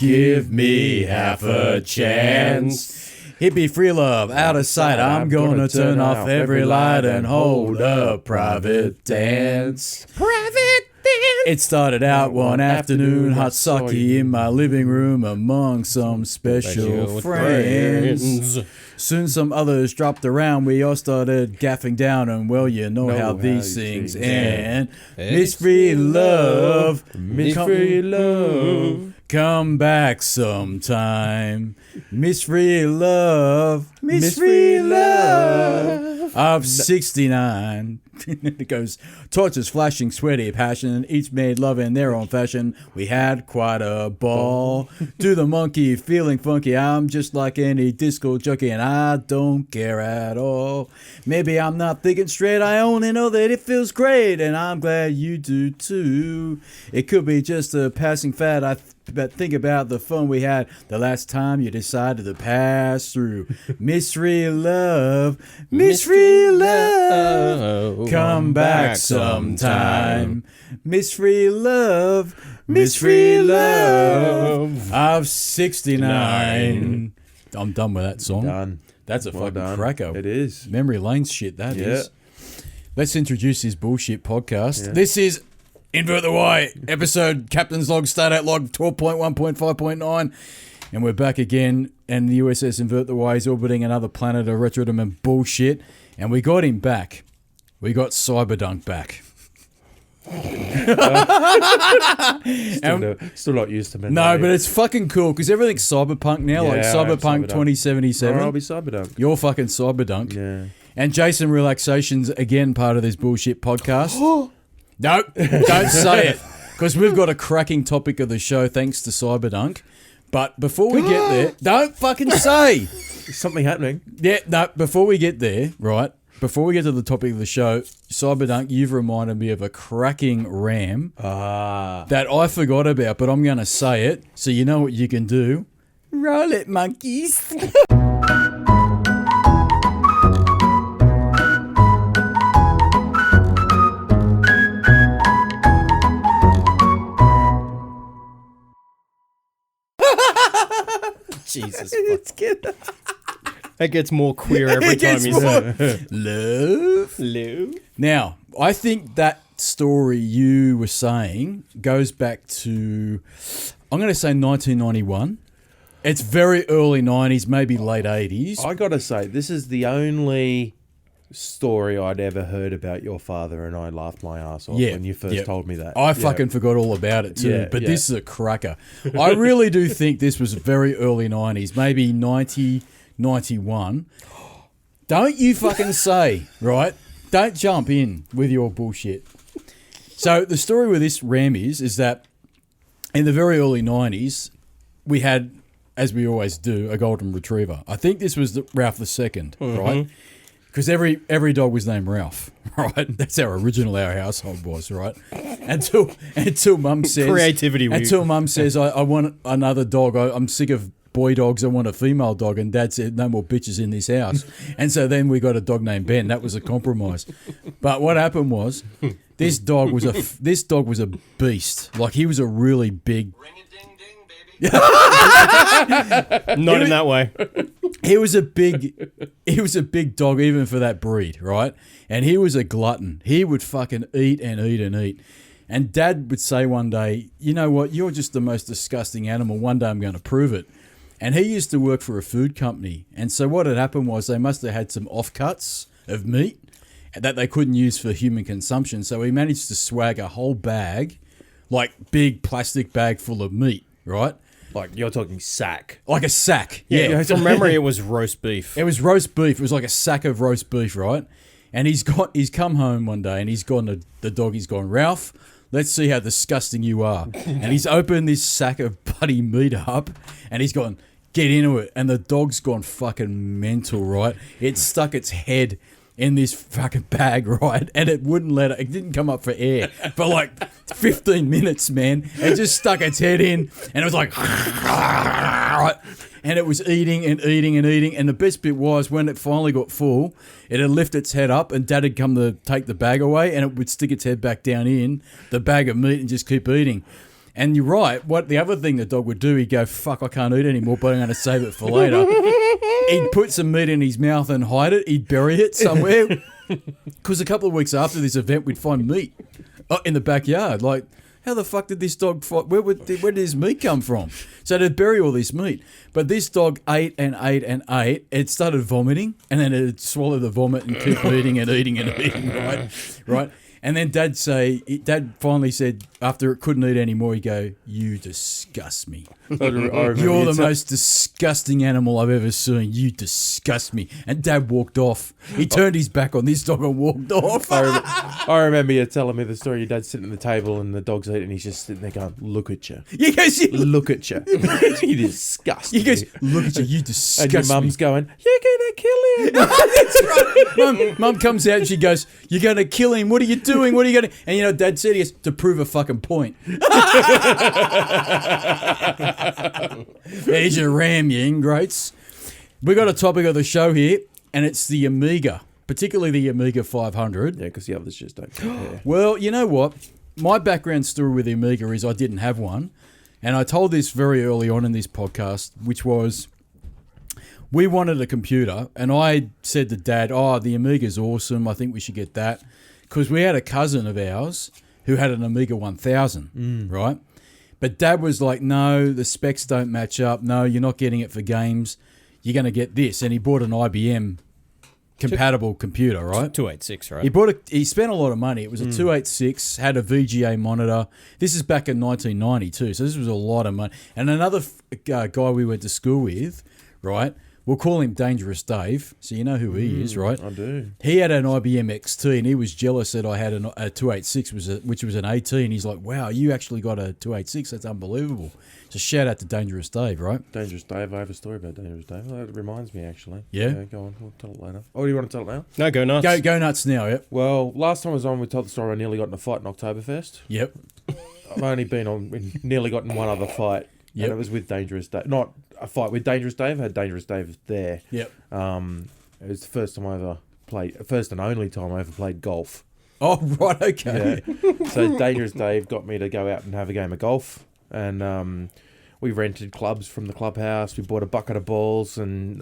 give me half a chance. Hippie free love, out of sight. I'm gonna turn off every light and hold a private dance. Private dance. It started out one afternoon, hot sake in my living room among some special friends. Soon some others dropped around, we all started gaffing down, and well, you know how these things end. Miss Free Love, Miss Free Love, come back sometime. Miss Free Love, Miss Free Love of 69. It goes, torches flashing, sweaty passion, each made love in their own fashion. We had quite a ball. To the monkey, feeling funky, I'm just like any disco jockey, and I don't care at all. Maybe I'm not thinking straight, I only know that it feels great, and I'm glad you do too. It could be just a passing fad, but think about the fun we had the last time you decided to pass through. Miss Free Love, Miss Free Love, come back sometime. Miss Free Love, Miss Free Love of 69. I'm done with that song. Done. That's a Well fucking done. cracker. It is. Memory lane shit, that is. Let's introduce this bullshit podcast. Yeah. This is Invert the Y, episode Captain's Log, Start Out Log 12.1.5.9. And we're back again, and the USS Invert the Y is orbiting another planet of retrodom and bullshit. And we got him back. We got Cyberdunk back. Still not used to it. No, but it's fucking cool because everything's cyberpunk now, like Yeah, I am Cyberpunk Cyberdunk. 2077. I'll be Cyberdunk. You're fucking Cyberdunk. Yeah. And Jason Relaxation's again part of this bullshit podcast. No, don't say it, because we've got a cracking topic of the show thanks to Cyberdunk. But before we get there, don't fucking say. Is something happening? Yeah, no, before we get there, right, before we get to the topic of the show, Cyberdunk, you've reminded me of a cracking ram that I forgot about, but I'm going to say it, so you know what you can do. Roll it, monkeys. Jesus. It's good. It gets more queer every time you say it. Love. Now, I think that story you were saying goes back to, I'm going to say 1991. It's very early 90s, maybe late 80s. I gotta say, this is the only story I'd ever heard about your father, and I laughed my ass off when you first told me that. I fucking forgot all about it too, Yeah, but yeah. this is a cracker. I really do think this was very early 90s, maybe 90, 91. Don't you fucking say, right? Don't jump in with your bullshit. So the story with this ram is that in the very early 90s, we had, as we always do, a golden retriever. I think this was Ralph II, right? Because every dog was named Ralph, right? That's our household was, right? Until Mum says Creativity. Until Mum says I want another dog. I'm sick of boy dogs. I want a female dog. And Dad said no more bitches in this house. And so then we got a dog named Ben. That was a compromise. But what happened was this dog was a beast. Like he was a really big. Not in that way. He was a big dog even for that breed, right? And he was a glutton. He would fucking eat and eat and eat. And Dad would say one day, you know what, you're just the most disgusting animal. One day I'm going to prove it. And he used to work for a food company. And so what had happened was they must have had some offcuts of meat that they couldn't use for human consumption. So he managed to swag a whole bag, like big plastic bag full of meat, right? Like, you're talking sack. Like a sack. Yeah. From memory, it was roast beef. It was roast beef. It was like a sack of roast beef, right? And he's come home one day and he's gone, the dog, he's gone, Ralph, let's see how disgusting you are. And he's opened this sack of bloody meat up and he's gone, get into it. And the dog's gone fucking mental, right? It stuck its head in this fucking bag, right? And it wouldn't let it didn't come up for air for like 15 minutes, man. It just stuck its head in and it was like, and it was eating and eating and eating. And the best bit was when it finally got full, it'd lift its head up and Dad had come to take the bag away and it would stick its head back down in the bag of meat and just keep eating. And you're right. What the other thing the dog would do, he'd go, fuck, I can't eat anymore, but I'm going to save it for later. He'd put some meat in his mouth and hide it. He'd bury it somewhere. Because a couple of weeks after this event, we'd find meat in the backyard. Like, how the fuck did this dog fight? Where did his meat come from? So they'd bury all this meat. But this dog ate and ate and ate. It started vomiting, and then it'd swallow the vomit and keep eating and eating and eating, right? And then Dad finally said, after it couldn't eat anymore, he'd go, you disgust me. You're the most disgusting animal I've ever seen. You disgust me. And Dad walked off. He turned his back on this dog and walked off. I remember you telling me the story. Your dad's sitting at the table and the dog's eating and he's just sitting there going, look at you. He goes, look at you. You disgust me. He goes, look at you. You disgust me. And your mum's going, you're going to kill him. That's right. Mum comes out and she goes, you're going to kill him. What are you doing? What are you going to... And you know, Dad said, he goes, to prove a fucking point. There's your ram, you ingrates. We got a topic of the show here, and it's the Amiga, particularly the Amiga 500. Yeah, because the others just don't compare. Well, you know what? My background story with the Amiga is I didn't have one, and I told this very early on in this podcast, which was we wanted a computer, and I said to Dad, the Amiga's awesome, I think we should get that, because we had a cousin of ours who had an Amiga 1000, right? But Dad was like, no, the specs don't match up. No, you're not getting it for games. You're going to get this. And he bought an IBM compatible computer, right? 286, right? He spent a lot of money. It was a 286, had a VGA monitor. This is back in 1992, so this was a lot of money. And another guy we went to school with, right? We'll call him Dangerous Dave, so you know who he is, right? I do. He had an IBM XT, and he was jealous that I had a 286, which was an AT, and he's like, wow, you actually got a 286, that's unbelievable. So shout out to Dangerous Dave, right? Dangerous Dave, I have a story about Dangerous Dave. That reminds me, actually. Yeah? Go on, we'll tell it later. Oh, do you want to tell it now? No, go nuts. Go nuts now, yep. Well, last time I was on, we told the story I nearly got in a fight in Oktoberfest. Yep. I've only nearly got in one other fight. Yep. And it was with Dangerous Dave. Not a fight with Dangerous Dave. I had Dangerous Dave there. Yep. It was the first time I ever played, first and only time I ever played golf. Oh, right, okay. Yeah. So Dangerous Dave got me to go out and have a game of golf. And we rented clubs from the clubhouse. We bought a bucket of balls and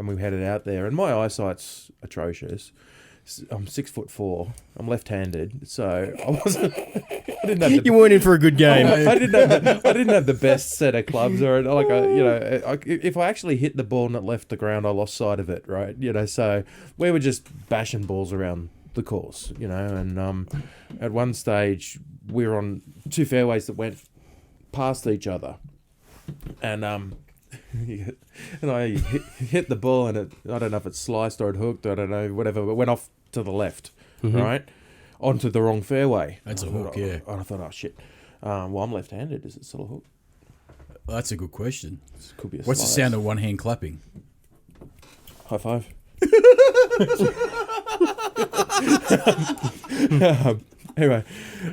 we headed out there. And my eyesight's atrocious. I'm 6'4". I'm left-handed, so I wasn't. I didn't have you weren't in for a good game. I didn't have the best set of clubs, or if I actually hit the ball and it left the ground, I lost sight of it, right? So we were just bashing balls around the course, and at one stage we were on two fairways that went past each other, and and I hit the ball and I don't know if it sliced or it hooked, I don't know, whatever, but went off to the left, right, onto the wrong fairway. That's a hook, yeah. And I thought, oh shit. Well, I'm left-handed. Is it still a hook? Well, that's a good question. This could be a What's slice. the sound of one hand clapping? High five. Anyway,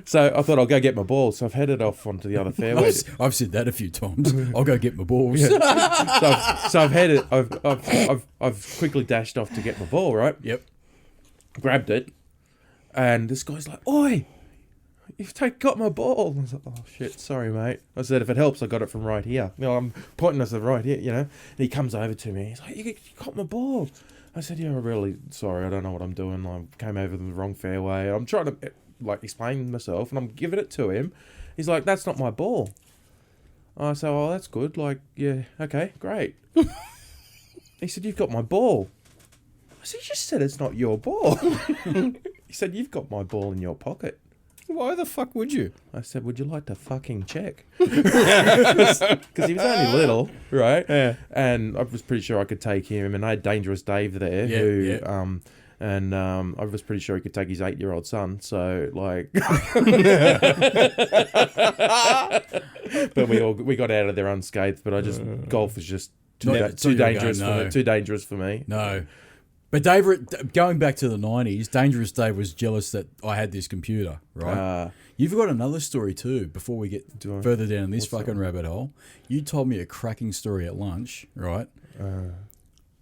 so I thought I'll go get my balls. So I've headed off onto the other fairway. I've said that a few times. I'll go get my balls. Yeah. So I've headed. I've quickly dashed off to get my ball. Right. Yep. Grabbed it, and this guy's like, "Oi, you've got my ball." I was like, "Oh shit, sorry, mate." I said, "If it helps, I got it from right here." I'm pointing us at right here, And he comes over to me. He's like, "You got my ball." I said, "Yeah, I'm really sorry. I don't know what I'm doing. I came over the wrong fairway." I'm trying to explain myself, and I'm giving it to him. He's like, "That's not my ball." I said, "Oh, that's good. Yeah, okay, great." He said, "You've got my ball." I said, "You just said it's not your ball." He said, "You've got my ball in your pocket." Why the fuck would you? I said, "Would you like to fucking check?" Because he was only little, right? Yeah. And I was pretty sure I could take him, and I had Dangerous Dave there, I was pretty sure he could take his 8-year-old son. So but we got out of there unscathed. But golf was just too dangerous for me. No. But going back to the 90s, Dangerous Dave was jealous that I had this computer, right? You've got another story too, before we get further down in this fucking rabbit hole. You told me a cracking story at lunch, right?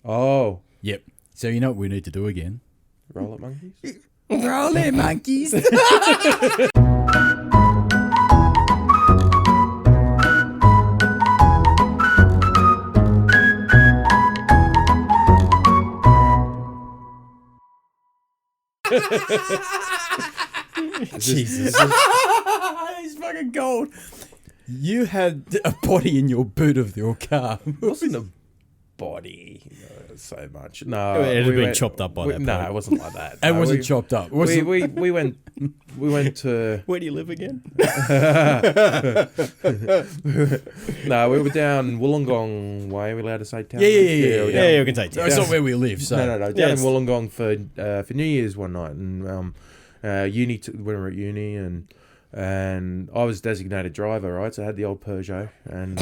Oh. Yep. So you know what we need to do again? Roll it, monkeys? Roll it, monkeys! Jesus. He's fucking gold. You had a body in your boot of your car. It wasn't a body so much. No, It had been chopped up by that No, point. it wasn't like that. It No, wasn't chopped up. We went to. Where do you live again? No, we were down Wollongong way. Are we allowed to say town? Yeah. we're down- Yeah, you can take That's it. not where we live. So No. Down Yes. in Wollongong for New Year's one night, and when we were at uni, and I was designated driver, right? So I had the old Peugeot, and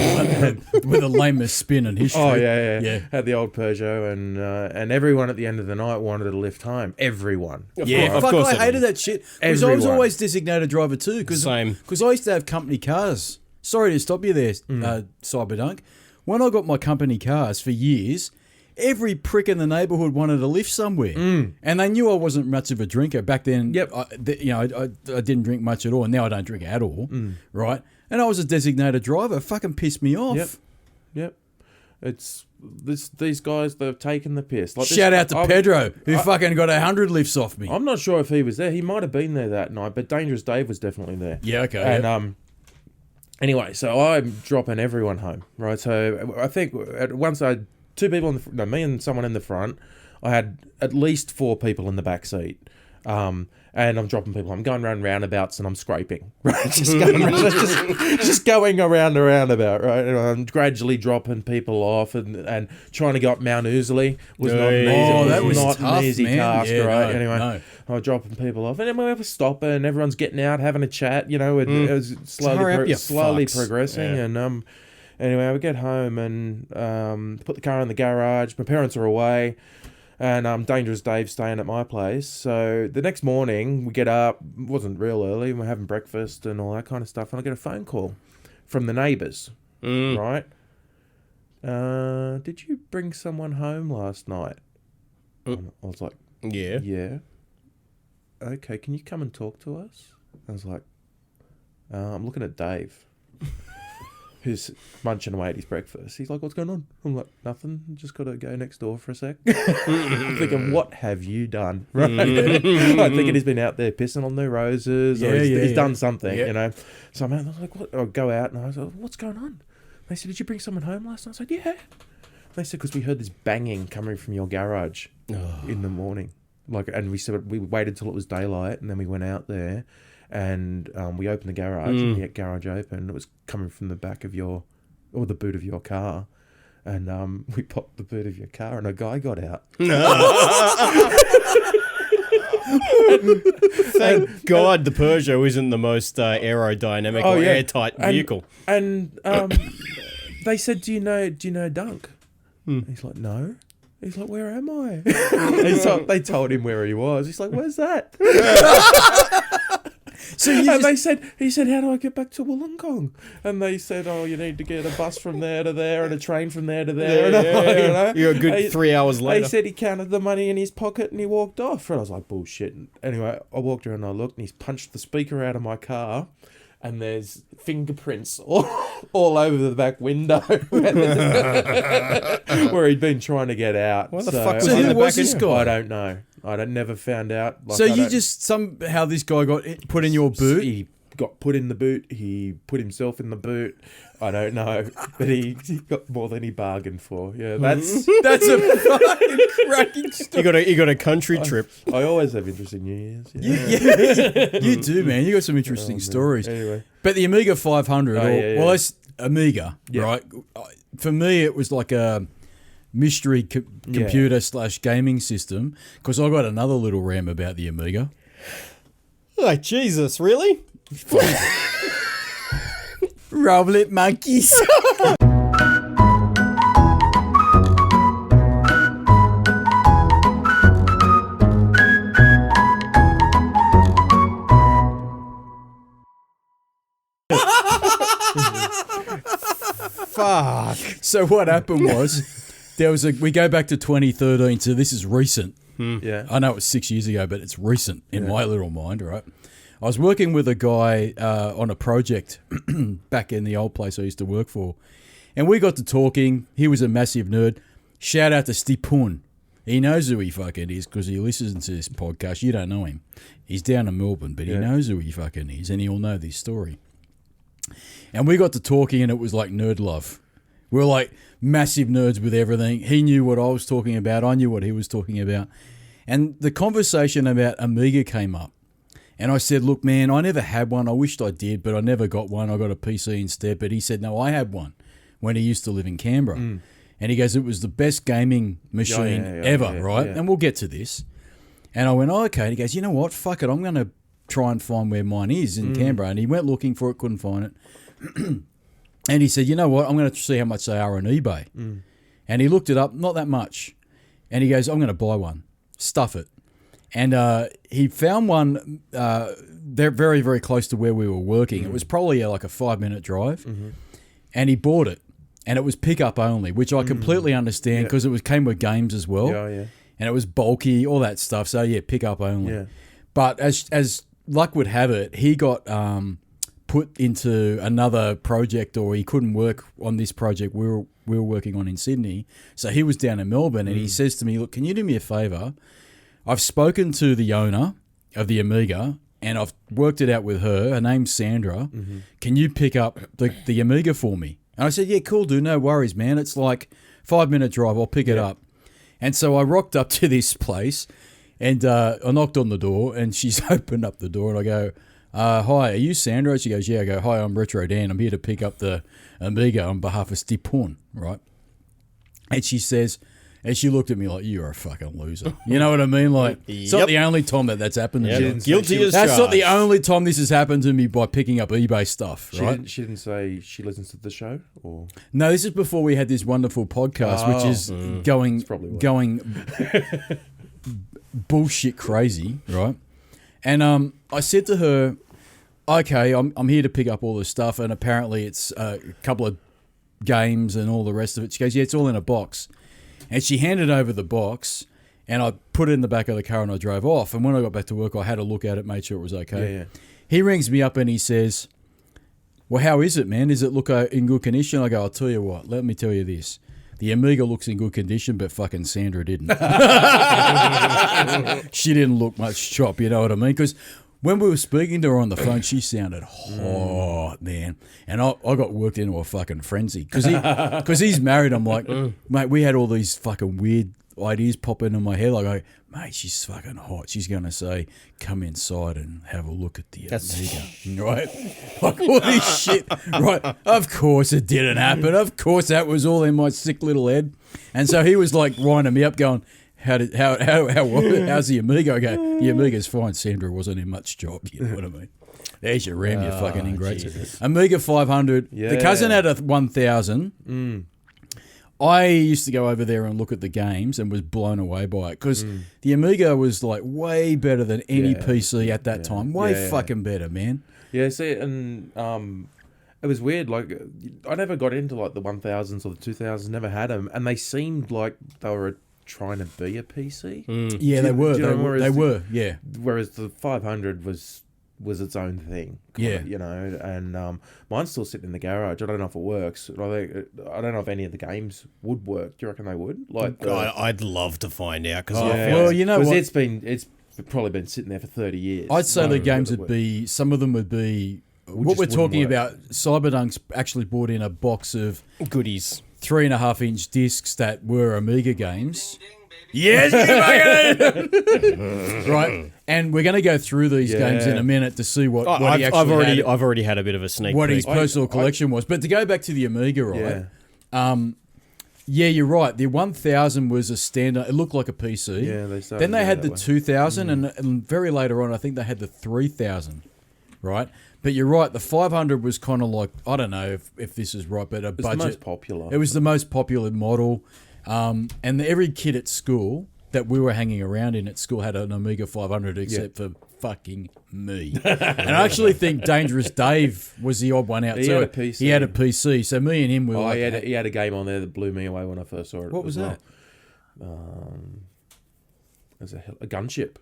with the lamest spin in history. oh yeah, Yeah. had the old Peugeot, and everyone at the end of the night wanted to lift home. Everyone. Yeah, Of fuck, course I it hated is. that shit. Because I was Everyone. always designated driver too. Same. Because I used to have company cars. Sorry to stop you there, Cyberdunk. When I got my company cars for years, every prick in the neighbourhood wanted to lift somewhere. And they knew I wasn't much of a drinker. Back then, Yep. I didn't drink much at all. And now I don't drink at all, right? And I was a designated driver. It fucking pissed me off. Yep. It's these guys. They've taken the piss. Like Shout out to Pedro, who fucking got 100 lifts off me. I'm not sure if he was there. He might have been there that night, but Dangerous Dave was definitely there. Yeah, okay. And anyway, so I'm dropping everyone home, right? So I think once I had two people me and someone in the front. I had at least 4 people in the back seat. And I'm dropping people. I'm going around roundabouts and I'm scraping, right? Just going around the roundabout, right? And I'm gradually dropping people off and trying to go up Mount Ousley was not an easy, that was not tough, an easy man. task, Yeah, right? no, Anyway, no. I was dropping people off, and then we were stopping. Everyone's getting out, having a chat. You know, it was hurry up, you slowly fucks. progressing, Yeah. and anyway, we get home and put the car in the garage. My parents are away. And Dangerous Dave's staying at my place. So the next morning, we get up. It wasn't real early. We're having breakfast and all that kind of stuff. And I get a phone call from the neighbours, right? Did you bring someone home last night? And I was like, Yeah. yeah. Okay, can you come and talk to us? I was like, I'm looking at Dave, who's munching away at his breakfast. He's like, what's going on? I'm like, nothing. Just got to go next door for a sec. I'm thinking, what have you done? Right? I'm thinking he's been out there pissing on their roses or he's done something, you know. So I'm like, what? I'll go out and I was like, what's going on? They said, did you bring someone home last night? I said, yeah. They said, because we heard this banging coming from your garage in the morning. And we said, we waited till it was daylight and then we went out there. And we opened the garage, and the garage open. It was coming from the back of the boot of your car. And we popped the boot of your car, and a guy got out. Thank God the Peugeot isn't the most aerodynamic or airtight vehicle. And they said, "Do you know Dunc?" He's like, "No." He's like, "Where am I?" They told him where he was. He's like, "Where's that?" So he said, how do I get back to Wollongong? And they said, oh, you need to get a bus from there to there and a train from there to there. You're a good 3 hours later. They said he counted the money in his pocket and he walked off. And I was like, bullshit. Anyway, I walked around and I looked and he's punched the speaker out of my car. And there's fingerprints all over the back window where he'd been trying to get out. What the fuck was So in who the was back this window? guy? I don't know. Never found out. So you just somehow this guy got put in your boot? He got put in the boot. He put himself in the boot. I don't know, but he got more than he bargained for. Yeah, that's a fucking cracking story. You got a country trip. I always have interesting New Year's. Yeah. You do, man. You got some interesting stories. Anyway, But the Amiga 500, well, that's Amiga, Yeah. right? For me, it was like a mystery computer / gaming system because I got another little ram about the Amiga. Like, Jesus, really? Roll it, monkeys. Fuck. So what happened was we go back to 2013, so this is recent. yeah. I know it was 6 years ago, but it's recent in my little mind, right? I was working with a guy on a project back in the old place I used to work for, and we got to talking. He was a massive nerd. Shout out to Stipun. He knows who he fucking is because he listens to this podcast. You don't know him. He's down in Melbourne, but he knows who he fucking is, and he'll know this story. And we got to talking, and it was like nerd love. We were like massive nerds with everything. He knew what I was talking about. I knew what he was talking about. And the conversation about Amiga came up. And I said, look, man, I never had one. I wished I did, but I never got one. I got a PC instead. But he said, no, I had one when he used to live in Canberra. And he goes, it was the best gaming machine ever, right? And we'll get to this. And I went, oh, okay. And he goes, you know what? Fuck it. I'm going to try and find where mine is in Canberra. And he went looking for it, couldn't find it. And he said, you know what? I'm going to see how much they are on eBay. And he looked it up, not that much. And he goes, I'm going to buy one. Stuff it. And he found one they're very, very close to where we were working. It was probably like a 5-minute drive. And he bought it. And it was pickup only, which I completely understand because it came with games as well. And it was bulky, all that stuff. So, yeah, pickup only. But as luck would have it, he got put into another project, or he couldn't work on this project we were working on in Sydney. So he was down in Melbourne, and he says to me, look, can you do me a favour? I've spoken to the owner of the Amiga, and I've worked it out with her. Her name's Sandra. Can you pick up the Amiga for me? And I said, yeah, cool, dude. No worries, man. It's like 5-minute drive. I'll pick it up. And so I rocked up to this place, and I knocked on the door, and she's opened up the door, and I go, hi, are you Sandra? She goes, yeah. I go, hi, I'm Retro Dan. I'm here to pick up the Amiga on behalf of Stipun, right? And she says, and she looked at me like, you're a fucking loser. You know what I mean? Like, it's not the only time that's happened to me. Guilty as That's charged. not the only time this has happened to me by picking up eBay stuff, right? She didn't say she listens to the show? Or No, this is before we had this wonderful podcast, which is going bullshit crazy, right? And I said to her, okay, I'm here to pick up all this stuff, and apparently it's a couple of games and all the rest of it. She goes, yeah, it's all in a box. And she handed over the box, and I put it in the back of the car, and I drove off. And when I got back to work, I had a look at it, made sure it was okay. He rings me up, and he says, well, how is it, man? Does it look in good condition? I go, I'll tell you what, let me tell you this. The Amiga looks in good condition, but fucking Sandra didn't. She didn't look much chop, you know what I mean? Because when we were speaking to her on the phone, she sounded hot, man. And I got worked into a fucking frenzy. Because he's married, I'm like, mate, we had all these fucking weird ideas pop into my head. Like, mate, she's fucking hot. She's going to say, come inside and have a look at the Amiga. Right? Like all this shit. Right. Of course it didn't happen. Of course that was all in my sick little head. And so he was like winding me up going, how was it? How's the Amiga? I go, the Amiga's fine. Sandra wasn't in much job. You know what I mean? There's your RAM, you fucking ingrates. Jesus. Amiga 500. Yeah. The cousin had a 1000. I used to go over there and look at the games and was blown away by it because the Amiga was like way better than any PC at that time. Way fucking better, man. Yeah, see, and it was weird. Like, I never got into like the 1000s or the 2000s. Never had them, and they seemed like they were trying to be a PC. Yeah, they were. They were. Yeah. Whereas the 500 was its own thing. You know, and mine's still sitting in the garage. I don't know if it works. I don't know if any of the games would work. Do you reckon they would? Like, I'd love to find out because well, you know what? It's probably been sitting there for 30 years. I'd say the games would be. Some of them would be. What we're talking about, Cyberdunk's actually brought in a box of goodies. 3.5-inch discs that were Amiga games. Yes, you fucking right. And we're going to go through these games in a minute to see what he actually I've already had a bit of a sneak what peek. his personal collection was. But to go back to the Amiga, right? Yeah, you're right. The 1000 was a standard. It looked like a PC. Yeah, they started. Then they had the way. 2000, and very later on, I think they had the 3000. Right. But you're right, the 500 was kind of like, I don't know if this is right, but a budget. It's the most popular. It was the most popular model. And every kid at school that we were hanging around in at school had an Amiga 500 except for fucking me. And I actually think Dangerous Dave was the odd one out. He had a PC. He had a PC. So me and him were like... he had a game on there that blew me away when I first saw it. What was that? It was a gunship.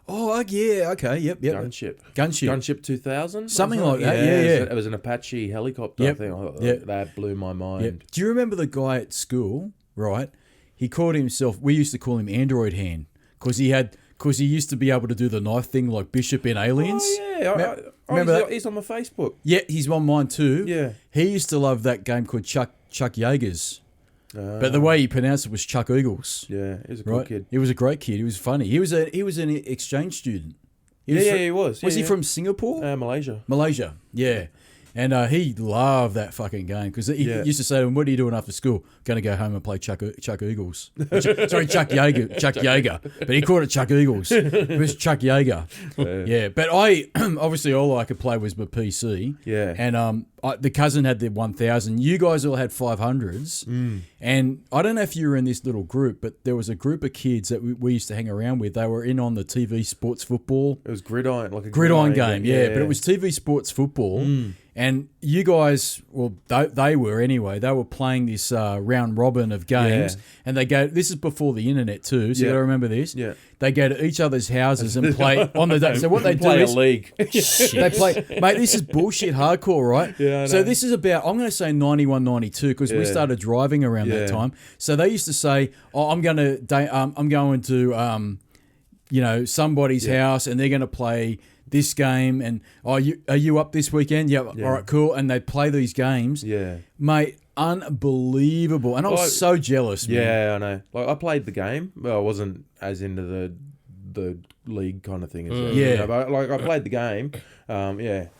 Oh, yeah, okay, yep. Gunship 2000? Something like that, yeah. It was an Apache helicopter thing. That blew my mind. Yep. Do you remember the guy at school, right? he called himself. We used to call him Android Hand because he used to be able to do the knife thing like Bishop in Aliens. Oh yeah, remember that? He's on my Facebook. Yeah, he's on mine too. Yeah, he used to love that game called Chuck Yeagers. But the way he pronounced it was Chuck Eagles. Yeah, he was a cool kid. He was a great kid. He was funny. He was an exchange student. He was. Was he from Singapore? Malaysia. Malaysia, yeah. And he loved that fucking game because he used to say to him, "What are you doing after school?" "Going to go home and play Chuck Eagles." Sorry, Chuck Yeager. But he called it Chuck Eagles. It was Chuck Yeager. Yeah. But I obviously all I could play was my PC. Yeah. And the cousin had the 1000. You guys all had 500s. And I don't know if you were in this little group, but there was a group of kids that we used to hang around with. They were in on the TV sports football. It was gridiron, like a gridiron game. Yeah, but it was TV sports football. And you guys, well, they were anyway. They were playing this round robin of games, and they go. This is before the internet too, so you got to remember this. Yeah, they go to each other's houses and play on the day. So what they do is a league. They play, mate. This is bullshit hardcore, right? Yeah. I know. So this is about. I'm going to say 91, 92 because we started driving around that time. So they used to say, "Oh, I'm going to somebody's house, and they're going to play." This game and are you up this weekend? Yeah. All right, cool. And they play these games. Yeah, mate, unbelievable. And I was so jealous. Man. Yeah, I know. Like I played the game. Well, I wasn't as into the league kind of thing. As but like I played the game.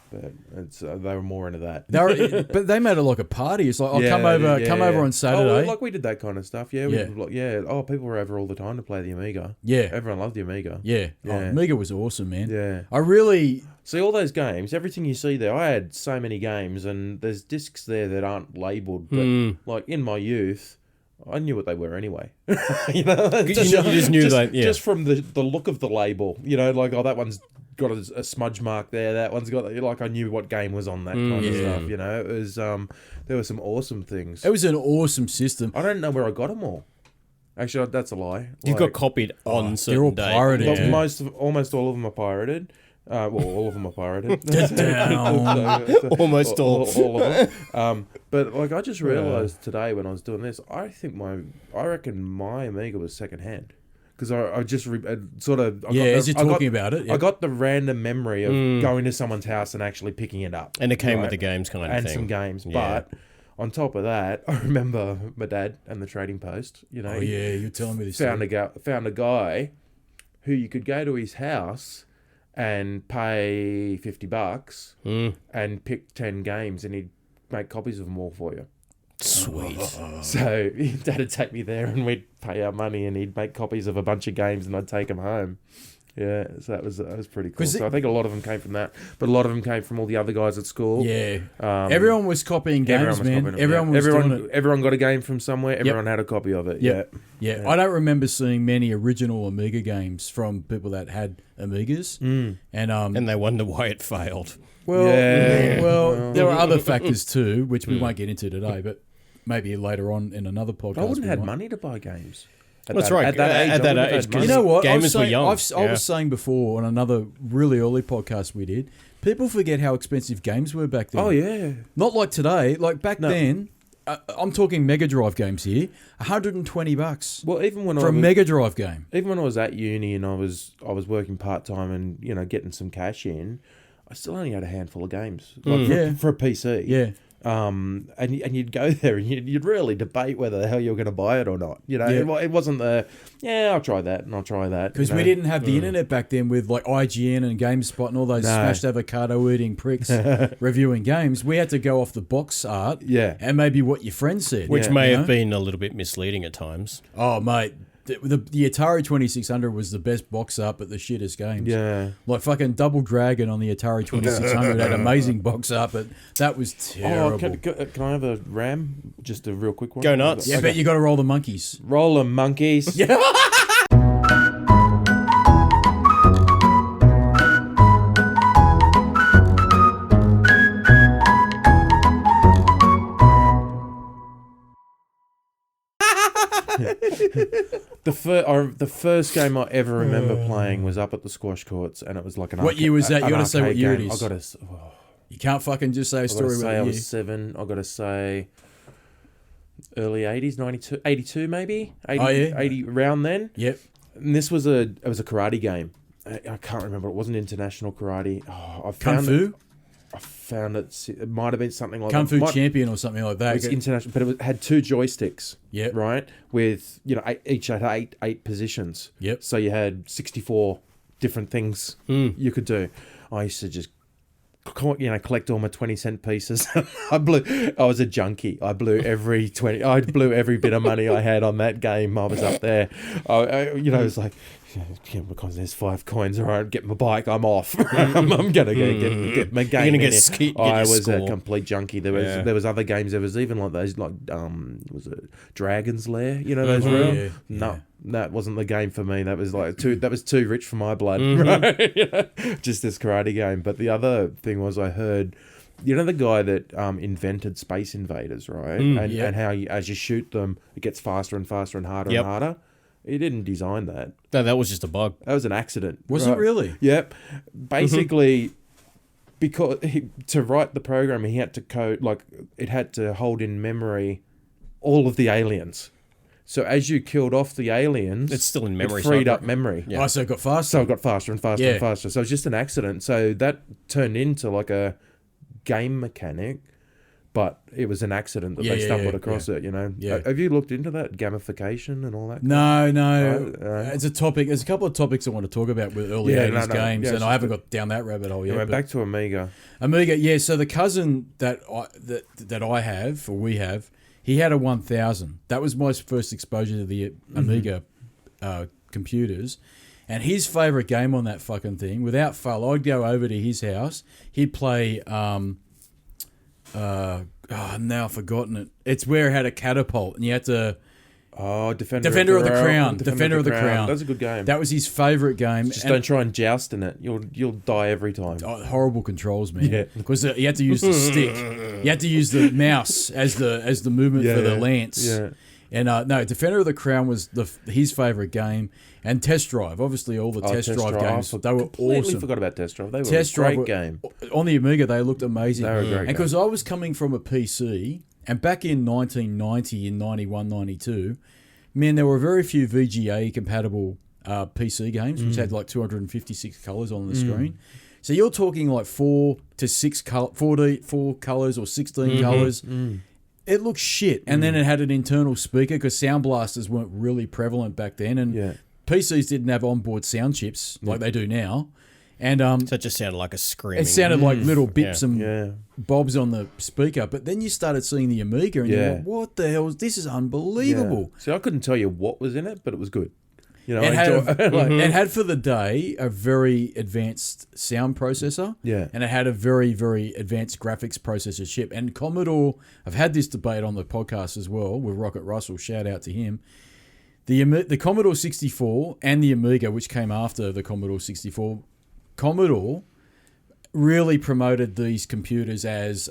But it's they were more into that. But they made it like a party. It's like, come over on Saturday. Oh, like we did that kind of stuff. People were over all the time to play the Amiga. Yeah, everyone loved the Amiga. Yeah. Oh, Amiga was awesome, man. Yeah, I really see all those games. Everything you see there. I had so many games, and there's discs there that aren't labelled. But like in my youth, I knew what they were anyway. You just knew just from the look of the label. Like that one's got a smudge mark there. That one's got I knew what game was on that kind of stuff. It was there were some awesome things. It was an awesome system. I don't know where I got them all. Actually, that's a lie. You got copied on certain they're all day. pirated. Well, almost all of them are pirated. All of them are pirated. Almost all of them. But I just realised today when I was doing this, I reckon my Amiga was secondhand. Because I just as you're talking about it. I got the random memory of going to someone's house and actually picking it up. And it came with the games kind of thing. And some games. Yeah. But on top of that, I remember my dad and the Trading Post. Oh, yeah, you're telling me this. Found a guy who you could go to his house and pay $50 and pick 10 games and he'd make copies of them all for you. Sweet. So Dad would take me there and we'd pay our money and he'd make copies of a bunch of games and I'd take them home. Yeah, so that was pretty cool. So I think a lot of them came from that, but a lot of them came from all the other guys at school. Yeah, everyone was copying games, man. Everyone was doing it. Everyone got a game from somewhere. Everyone had a copy of it. Yeah. I don't remember seeing many original Amiga games from people that had Amigas, and they wonder why it failed. Well, there are other factors too, which we won't get into today, but maybe later on in another podcast. I wouldn't have had money to buy games. That's right. At that age, you know what? Gamers were young. I was saying before on another really early podcast we did, people forget how expensive games were back then. Oh, yeah. Not like today. Like back then, I'm talking Mega Drive games here, $120. Well, even when for a Mega Drive game. Even when I was at uni and I was working part-time and, getting some cash in, I still only had a handful of games for a PC. Yeah. And you'd go there and you'd really debate whether the hell you were going to buy it or not. It wasn't I'll try that and I'll try that. Because we didn't have the internet back then with like IGN and GameSpot and all those smashed avocado eating pricks reviewing games. We had to go off the box art and maybe what your friend said. Which may have been a little bit misleading at times. Oh, mate. The Atari 2600 was the best box art, but the shittest games. Yeah. Like fucking Double Dragon on the Atari 2600 had amazing box art, but that was terrible. Can I have a RAM? Just a real quick one. Go nuts. Yeah, but you got to roll the monkeys. Roll them, monkeys. Yeah. The first game I ever remember playing was up at the squash courts, and it was like an. What year was that? You got to say what year game. it is. I got to. You can't fucking just say a story about I you. was 7. I got to say. early 80s, 92, 82 maybe? 80, Oh, yeah. 80, around then. Yep. And this was a karate game. I can't remember. It wasn't international karate. Oh, Kung Fu? I found it. It might have been something like Kung that. Fu Champion or something like that. It's international, but it had 2 joysticks. Yep. Right, with each had eight positions. Yep. So you had 64 different things you could do. I used to just collect all my 20-cent pieces. I was a junkie. I blew every bit of money I had on that game. I was up there. It was like, because there's 5 coins, all right, get my bike, I'm off. I'm gonna get my game. You're gonna I was score. a complete junkie. There was other games. There was even like those was it Dragon's Lair? Those real? No. That wasn't the game for me. That was like too rich for my blood. Right? Just this karate game. But the other thing was, I heard, the guy that invented Space Invaders, right? And how as you shoot them, it gets faster and faster and harder and harder. He didn't design that. No, that was just a bug. That was an accident. Was it really? Yep. Basically, because to write the program, he had to code, it had to hold in memory all of the aliens. So as you killed off the aliens, It's still in memory. it freed up memory. Yeah. Oh, so it got faster. So it got faster and faster and faster. So it was just an accident. So that turned into like a game mechanic, but it was an accident that they stumbled across it, Yeah. Have you looked into that? Gamification and all that? No. Right. It's a topic. There's a couple of topics I want to talk about with early 80s games, and I haven't got down that rabbit hole yet. Back to Amiga. Amiga, yeah. So the cousin that I have, or we have, he had a 1000. That was my first exposure to the Amiga computers. And his favourite game on that fucking thing, without fail, I'd go over to his house. He'd play... now I've forgotten it. It's where it had a catapult, and you had to... Oh, Defender of the Crown. Defender of the Crown. That's a good game. That was his favourite game. Just don't try and joust in it. You'll die every time. Oh, horrible controls, man. Yeah. Because you had to use the stick. You had to use the mouse as the movement for the lance. Yeah. And no, Defender of the Crown was his favourite game. And Test Drive. Obviously, all the Test Drive games, they were completely awesome. Forgot about Test Drive. They were Test a great Drive game. On the Amiga, they looked amazing. They were a great And because I was coming from a PC, and back in 1990, in 91, 92, man, there were very few VGA-compatible PC games, which had like 256 colours on the screen. So you're talking like 4 colours or 16 colours. It looked shit. And then it had an internal speaker because sound blasters weren't really prevalent back then. And PCs didn't have onboard sound chips like they do now. And So it just sounded like a screaming. it sounded like little bips and bobs on the speaker. But then you started seeing the Amiga and you're like, what the hell? This is unbelievable. Yeah. See, I couldn't tell you what was in it, but it was good. It had for the day a very advanced sound processor. Yeah. And it had a very, very advanced graphics processor chip. And Commodore, I've had this debate on the podcast as well with Rocket Russell. Shout out to him. The Commodore 64 and the Amiga, which came after the Commodore 64, Commodore really promoted these computers as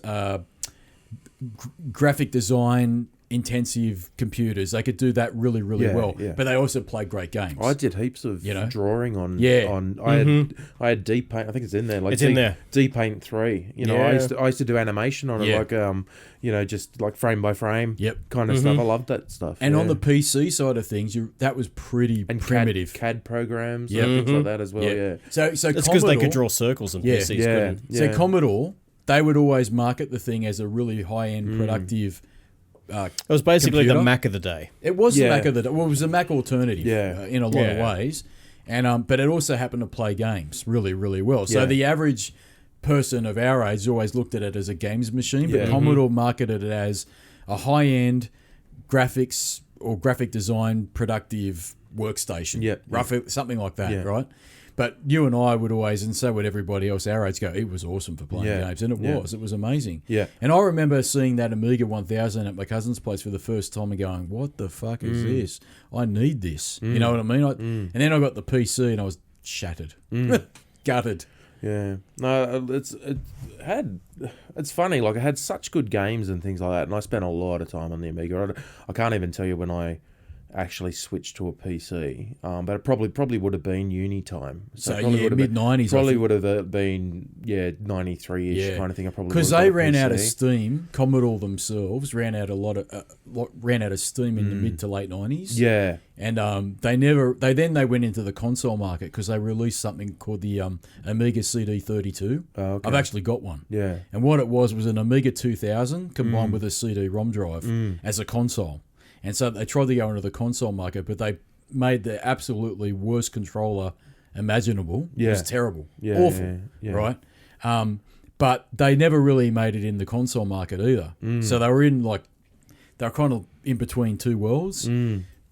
graphic design intensive computers. They could do that really, really well. Yeah. But they also played great games. I did heaps of drawing on. I had D Paint. I think it's in there. It's in there. D Paint 3. I used to do animation on it, just like frame by frame. Kind of stuff. I loved that stuff. And on the PC side of things, that was pretty primitive. CAD programs, things like that as well. Yeah. So it's because they could draw circles and PCs couldn't. So Commodore, they would always market the thing as a really high end, productive. It was basically computer. The Mac of the day. It was the Mac of the day. Well, it was a Mac alternative in a lot of ways. And but it also happened to play games really, really well. So the average person of our age always looked at it as a games machine, but Commodore marketed it as a high-end graphics or graphic design productive workstation. Roughly, something like that, right? But you and I would always, and so would everybody else our age, go, it was awesome for playing games. And it was amazing. Yeah. And I remember seeing that Amiga 1000 at my cousin's place for the first time and going, what the fuck is this? I need this. You know what I mean? And then I got the PC and I was shattered. Gutted. Yeah. No, it's funny. Like, I had such good games and things like that, and I spent a lot of time on the Amiga. I can't even tell you when I actually switched to a PC. But it probably would have been uni time. So it probably yeah, would have been- mid-90s. Probably would have been 93-ish kind of thing. I probably because would have they got a ran out of PC. steam. Commodore themselves ran out of steam in the mid to late 90s. Yeah. And they went into the console market because they released something called the Amiga CD32. Oh, okay. I've actually got one. Yeah. And what it was an Amiga 2000 combined with a CD-ROM drive as a console. And so they tried to go into the console market, but they made the absolutely worst controller imaginable. Yeah. It was terrible. Yeah, Awful. yeah. Right? But they never really made it in the console market either. So they were kind of in between two worlds.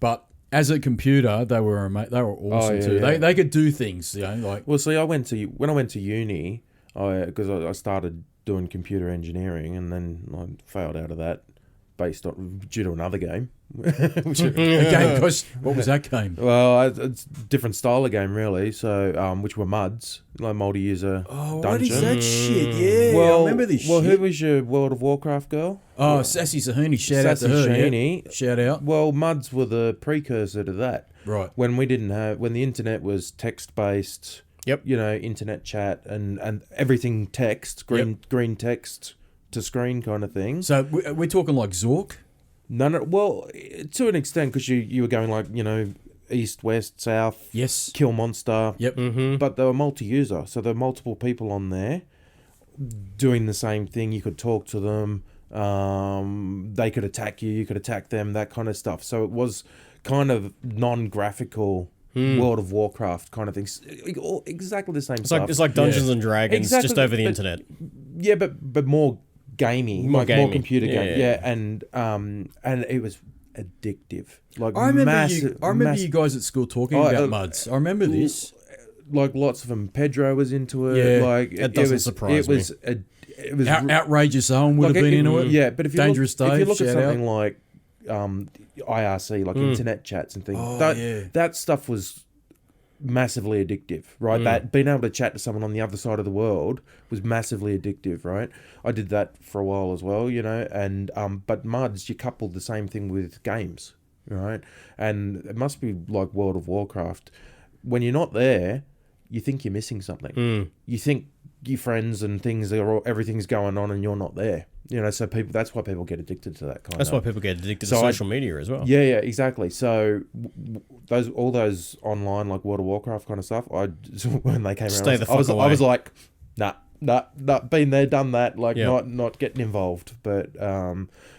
But as a computer, they were awesome too. yeah. They could do things, like Well, see, when I went to uni, because I started doing computer engineering, and then I failed out of that due to another game. a game. Gosh, what was that game? Well, it's a different style of game, really. So, which were MUDs, like multi-user Oh, dungeon. what is that shit? Yeah, Well, I remember this well, shit. who was your World of Warcraft girl? Oh, Sassy Sahuni. Shout out to her. Sassy Yeah. Shout out. Well, MUDs were the precursor to that. Right. When the internet was text-based. Yep. Internet chat and everything text, green text to screen kind of thing. So we're talking like Zork? No, well, to an extent, because you were going like, east, west, south, Yes. kill monster. Yep. But they were multi-user, so there were multiple people on there doing the same thing. You could talk to them. They could attack you. You could attack them, that kind of stuff. So it was kind of non-graphical World of Warcraft kind of things. Exactly the same stuff. It's like Dungeons and Dragons, Exactly, just over the but- internet. Yeah, but more gamey, More more gamey. computer game. Yeah. And it was addictive. Like I remember massive. you guys at school talking Oh, about MUDs. I remember this. Like lots of them. Pedro was into it. Yeah. Like That doesn't surprise me. It was Outrageous Owen would have been into it. Yeah, but if you Dangerous look, if you Dave, look at shout out. something like IRC, like internet chats and things, Oh, that yeah. that stuff was massively addictive, right? That being able to chat to someone on the other side of the world was massively addictive, right? I did that for a while as well, and but MUDs, you coupled the same thing with games, right? And it must be like World of Warcraft. When you're not there, you think you're missing something. You think your friends and things everything's going on and you're not there. So that's why people get addicted to that kind That's of. why people get addicted to So social media as well. Yeah, exactly. So all those online like World of Warcraft kind of stuff, when they came Stay around, the I was fuck away. like, nah, been there, done that. Like Yeah. not getting involved. But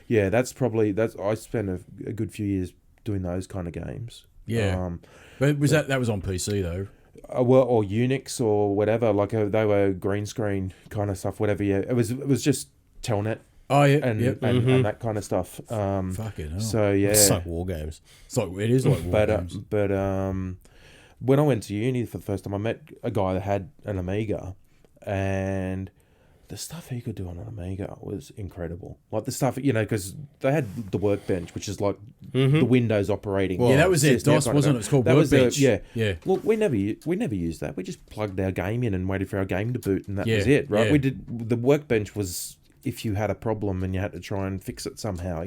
that's I spent a good few years doing those kind of games. Yeah. But that was on PC though? Or Unix or whatever. Like they were green screen kind of stuff. Whatever. Yeah, it was just Telnet. Oh yeah. And that kind of stuff. Fucking hell. So yeah, It's like war games. It is like war games. But when I went to uni for the first time, I met a guy that had an Amiga, and the stuff he could do on an Amiga was incredible. Like the stuff, because they had the Workbench, which is like the Windows operating. Yeah, that was their system, DOS, kind of wasn't thing. it? It's called That was Workbench. yeah. Look, we never used that. We just plugged our game in and waited for our game to boot, and that was it, right? Yeah. We did the Workbench was if you had a problem and you had to try and fix it somehow,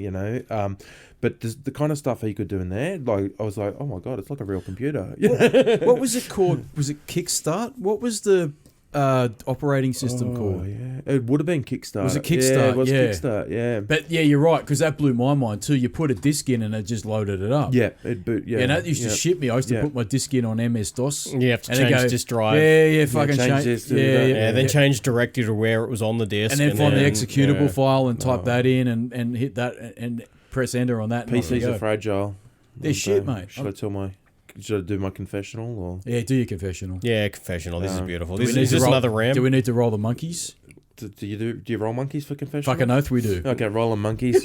But the kind of stuff he could do in there, like I was like, oh my god, it's like a real computer. What was it called? Was it Kickstart? What was the operating system called? Yeah, it would have been Kickstart. Was it Kickstart? Yeah, it was Yeah. Kickstart. Yeah. But yeah, you're right, because that blew my mind too. You put a disc in and it just loaded it up. Yeah, it boot. Yeah, And that used to shit me. I used to put my disc in on MS-DOS. You have to and it change goes, disk drive. Yeah, fucking change change. this to Yeah, that. yeah, Yeah, then change directly to where it was on the disk. and then find the executable yeah. file and type that in and hit that and press enter on that. And off you PCs go. are fragile. They're shit, mate. Should I do my confessional or Yeah, do your confessional. Yeah, confessional. This is beautiful. Do we This need is to this roll- another RAM? Do we need to roll the monkeys? do you roll monkeys for confessional? Fucking oath we do. Okay, rolling monkeys.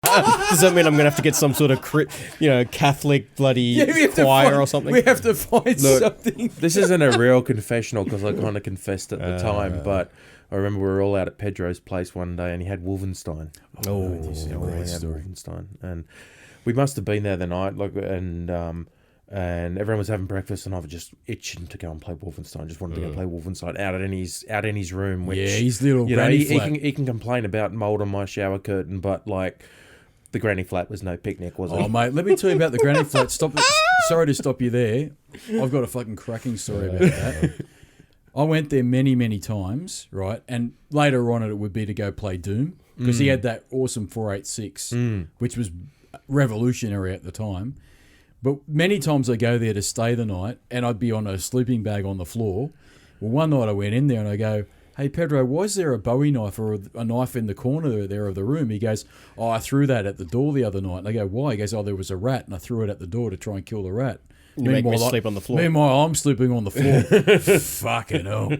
Does that mean I'm gonna have to get some sort of Catholic bloody choir or something? We have to find something. This isn't a real confessional because I kind of confessed at the time, but I remember we were all out at Pedro's place one day and he had Wolfenstein. This is a great he had story. Wolfenstein, and we must have been there the night, and everyone was having breakfast, and I was just itching to go and play Wolfenstein. Just wanted to go play Wolfenstein out in his room. Which, his little you know, granny he flat. can complain about mold on my shower curtain, but like the granny flat was no picnic, was it? Oh, mate, let me tell you about the granny flat. Sorry to stop you there. I've got a fucking cracking story about that. I went there many, many times, right? And later on it would be to go play Doom, because he had that awesome 486, which was revolutionary at the time. But many times I go there to stay the night, and I'd be on a sleeping bag on the floor. Well, one night I went in there and I go, "Hey, Pedro, why is there a Bowie knife or a knife in the corner there of the room?" He goes, "Oh, I threw that at the door the other night." And I go, "Why?" He goes, "Oh, there was a rat, and I threw it at the door to try and kill the rat." You make me sleep on the floor. Meanwhile, I'm sleeping on the floor. Fucking hell.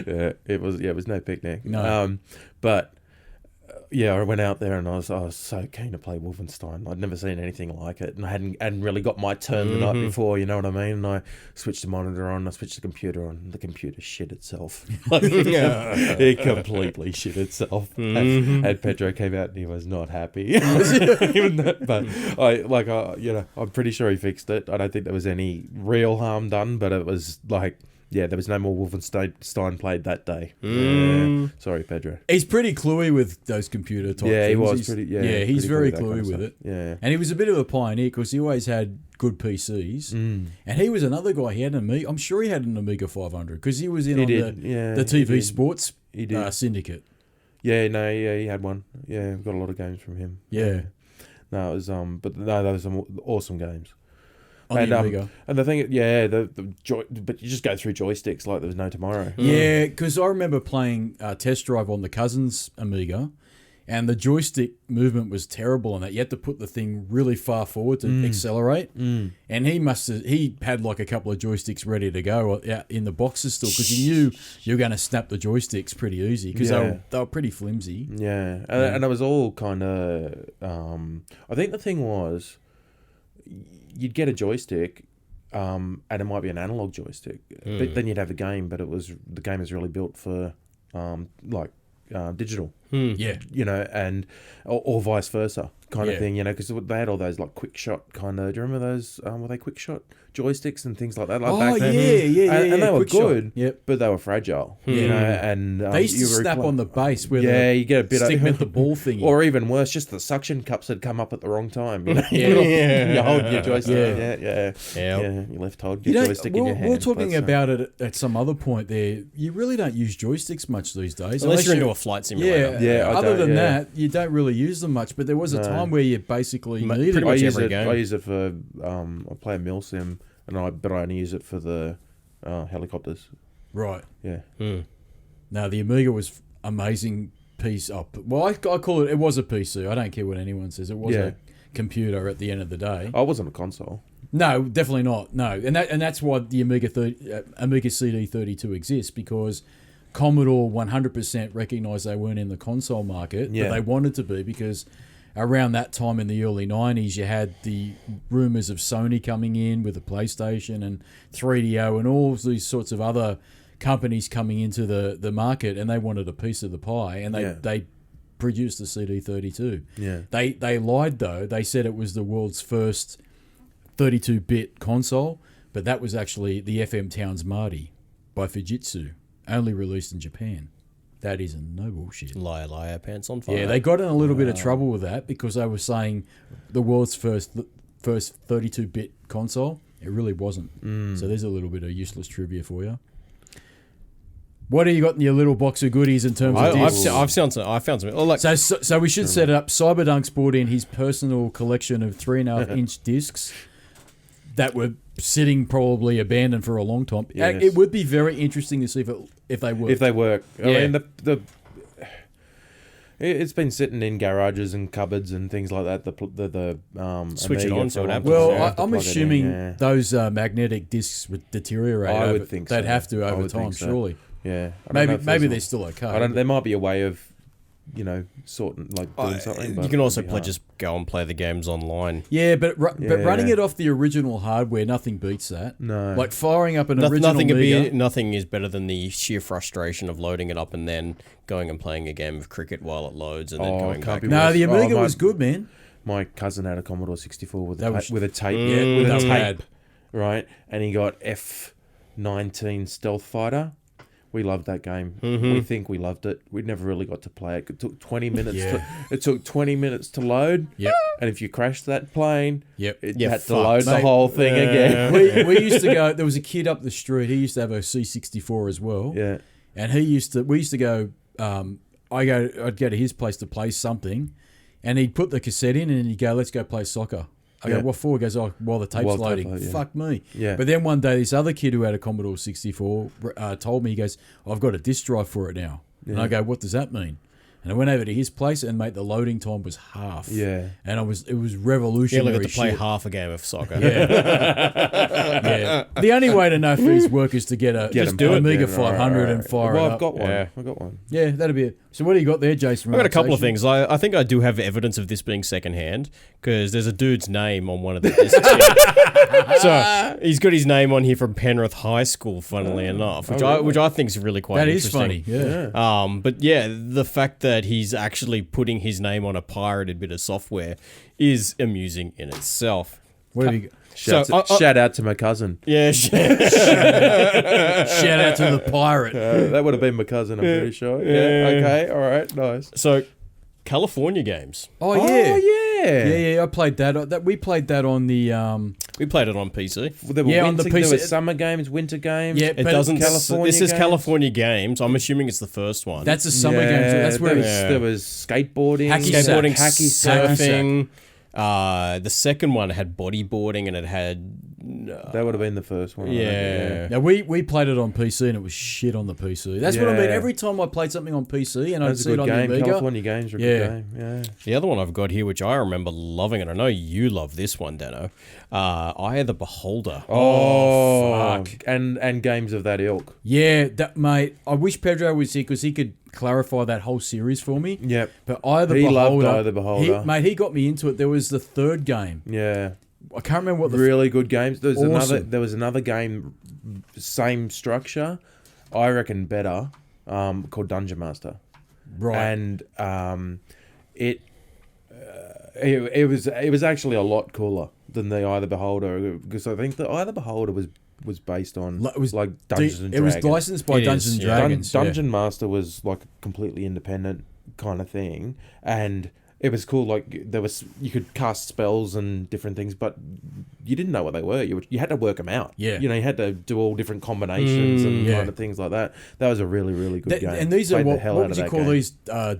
Yeah, it was no picnic. No. But yeah, I went out there and I was so keen to play Wolfenstein. I'd never seen anything like it, and I hadn't really got my turn the night before. You know what I mean? And I switched the monitor on, I switched the computer on. The computer shit itself. It completely shit itself. And Pedro came out and he was not happy. Even that, but I'm pretty sure he fixed it. I don't think there was any real harm done, but it was like. Yeah, there was no more Wolfenstein played that day. Yeah. Sorry, Pedro. He's pretty cluey with those computer type things. He was he's, pretty. he's very pretty cluey with with that it. kind of stuff. Yeah, And he was a bit of a pioneer because he always had good PCs. And he was another guy. He had an Amiga. I'm sure he had an Amiga 500 because he was in the TV sports syndicate. Yeah, he had one. Yeah, we've got a lot of games from him. Yeah. No, it was those were some awesome games. On the Amiga. And the thing, but you just go through joysticks like there was no tomorrow. Yeah, because I remember playing Test Drive on the cousin's Amiga, and the joystick movement was terrible on that. You had to put the thing really far forward to accelerate. And he had like a couple of joysticks ready to go out in the boxes still, because he knew you were going to snap the joysticks pretty easy because they were pretty flimsy. Yeah, and it was all kind of. I think the thing was, you'd get a joystick, and it might be an analog joystick, but then you'd have a game, but the game is really built for digital. Yeah, you know, and or vice versa kind of thing, you know, because they had all those like quick shot kind of. Do you remember those? Were they quick shot joysticks and things like that? Like back then? And they were good, but they were fragile. You know, and they used to snap on the base where you get a bit stick the ball thing, or even worse, just the suction cups had come up at the wrong time. You know? You hold your joystick, you left hold your joystick in your hand. We're talking about it at some other point there. You really don't use joysticks much these days, unless you're into a flight simulator. Other than that, you don't really use them much. But there was a time where you basically need pretty it. much every game. I use it for I play a mil sim, but I only use it for the helicopters. Right. Yeah. Now the Amiga was amazing piece up. Well, I call it. It was a PC. I don't care what anyone says. It was a computer at the end of the day. I wasn't a console. No, definitely not. No, and that's why the Amiga CD32 exists, because Commodore 100% recognised they weren't in the console market, but they wanted to be, because around that time in the early 90s, you had the rumours of Sony coming in with the PlayStation and 3DO and all these sorts of other companies coming into the market, and they wanted a piece of the pie, and they produced the CD32. Yeah. They lied, though. They said it was the world's first 32-bit console, but that was actually the FM Towns Marty by Fujitsu, only released in Japan. That is no bullshit. Liar, liar, pants on fire. Yeah, they got in a little bit of trouble with that because they were saying the world's first 32-bit console. It really wasn't. So there's a little bit of useless trivia for you. What do you got in your little box of goodies in terms of discs? I found something. Oh, So we should set it up. Cyberdunk's brought in his personal collection of 3.5-inch discs that were sitting probably abandoned for a long time. Yes. It would be very interesting to see if they work. If they work. Yeah. I mean, it's been sitting in garages and cupboards and things like that. The switch it on so it happens. Well, I'm assuming those magnetic discs would deteriorate. I would think so. They'd have to over time, surely. Yeah. Maybe they're still okay. There might be a way of, sorting, like doing something. But you can also just go and play the games online. Yeah, but running it off the original hardware, nothing beats that. No. Like firing up an original Amiga. Nothing is better than the sheer frustration of loading it up and then going and playing a game of cricket while it loads and then going back. No, the Amiga was good, man. My cousin had a Commodore 64 with a tape. Yeah, with a tape. right? And he got F-19 Stealth Fighter. We loved that game. We think we loved it. We never really got to play it. It took 20 minutes. It took 20 minutes to load. Yep. And if you crashed that plane, Yep. it Yeah, had to load the Mate, whole thing again. we used to go. There was a kid up the street. He used to have a C64 as well. Yeah. And we used to go. I'd go to his place to play something, and he'd put the cassette in, and he'd go, "Let's go play soccer." I go, "What for?" He goes, "Oh, while the tape's While the tape loading." load, yeah. Fuck me. Yeah. But then one day, this other kid who had a Commodore 64 told me, he goes, "I've got a disk drive for it now." And I go, "What does that mean?" And I went over to his place, and mate, the loading time was half. Yeah. And it was You revolutionary. only got to play shit. half a game of soccer. Yeah. The only way to know if these work is to get an Amiga 500 and fire well, it up. I've got one. Yeah. I've got one. Yeah, that'd be it. So what do you got there, Jason? I've got a couple of Relaxation? things. I think I do have evidence of this being secondhand because there's a dude's name on one of the discs here. So he's got his name on here from Penrith High School, funnily enough, which I think is really quite That is interesting. funny, yeah. But yeah, the fact that he's actually putting his name on a pirated bit of software is amusing in itself. What have you got? Shout out to my cousin. Yeah, Shout out to the pirate. That would have been my cousin, I'm pretty sure. Yeah. Okay. All right. Nice. so California games. Oh yeah. Oh, yeah. Yeah. I played that. We played that on the. We played it on PC. There were Yeah, on the there PC. were summer games, winter games. Yeah, It but doesn't. California This is games? California games. I'm assuming it's the first one. That's a summer game. So that's where there was skateboarding, Hacky hacky sack. surfing. The second one had bodyboarding and it had. That would have been the first one. I Yeah. Now we played it on PC and it was shit on the PC. That's what I mean. Yeah. Every time I played something on PC and I'd That's a see it good on game. the Amiga. California games are a good game. Yeah. The other one I've got here, which I remember loving, and I know you love this one, Dano. Eye of the Beholder. Oh, fuck. And games of that ilk. Yeah, that mate. I wish Pedro was here because he could clarify that whole series for me. Yep. But Eye of the He loved Beholder. Eye of the Beholder. He got me into it. There was the third game. Yeah. I can't remember what the Really good games. Awesome. There was another game, same structure, I reckon better, called Dungeon Master. right. And it was actually a lot cooler than the Eye of the Beholder, because I think the Eye of the Beholder was based on It was like Dungeons and It was Dragons. licensed by It Dungeons is, and yeah. Dragons. yeah. Dungeon Master was like a completely independent kind of thing, and it was cool. Like you could cast spells and different things, but you didn't know what they were. You had to work them out. Yeah. You had to do all different combinations and yeah. kind of things like that. That was a really, really good game. And these are Played the what hell would out of you that call game. these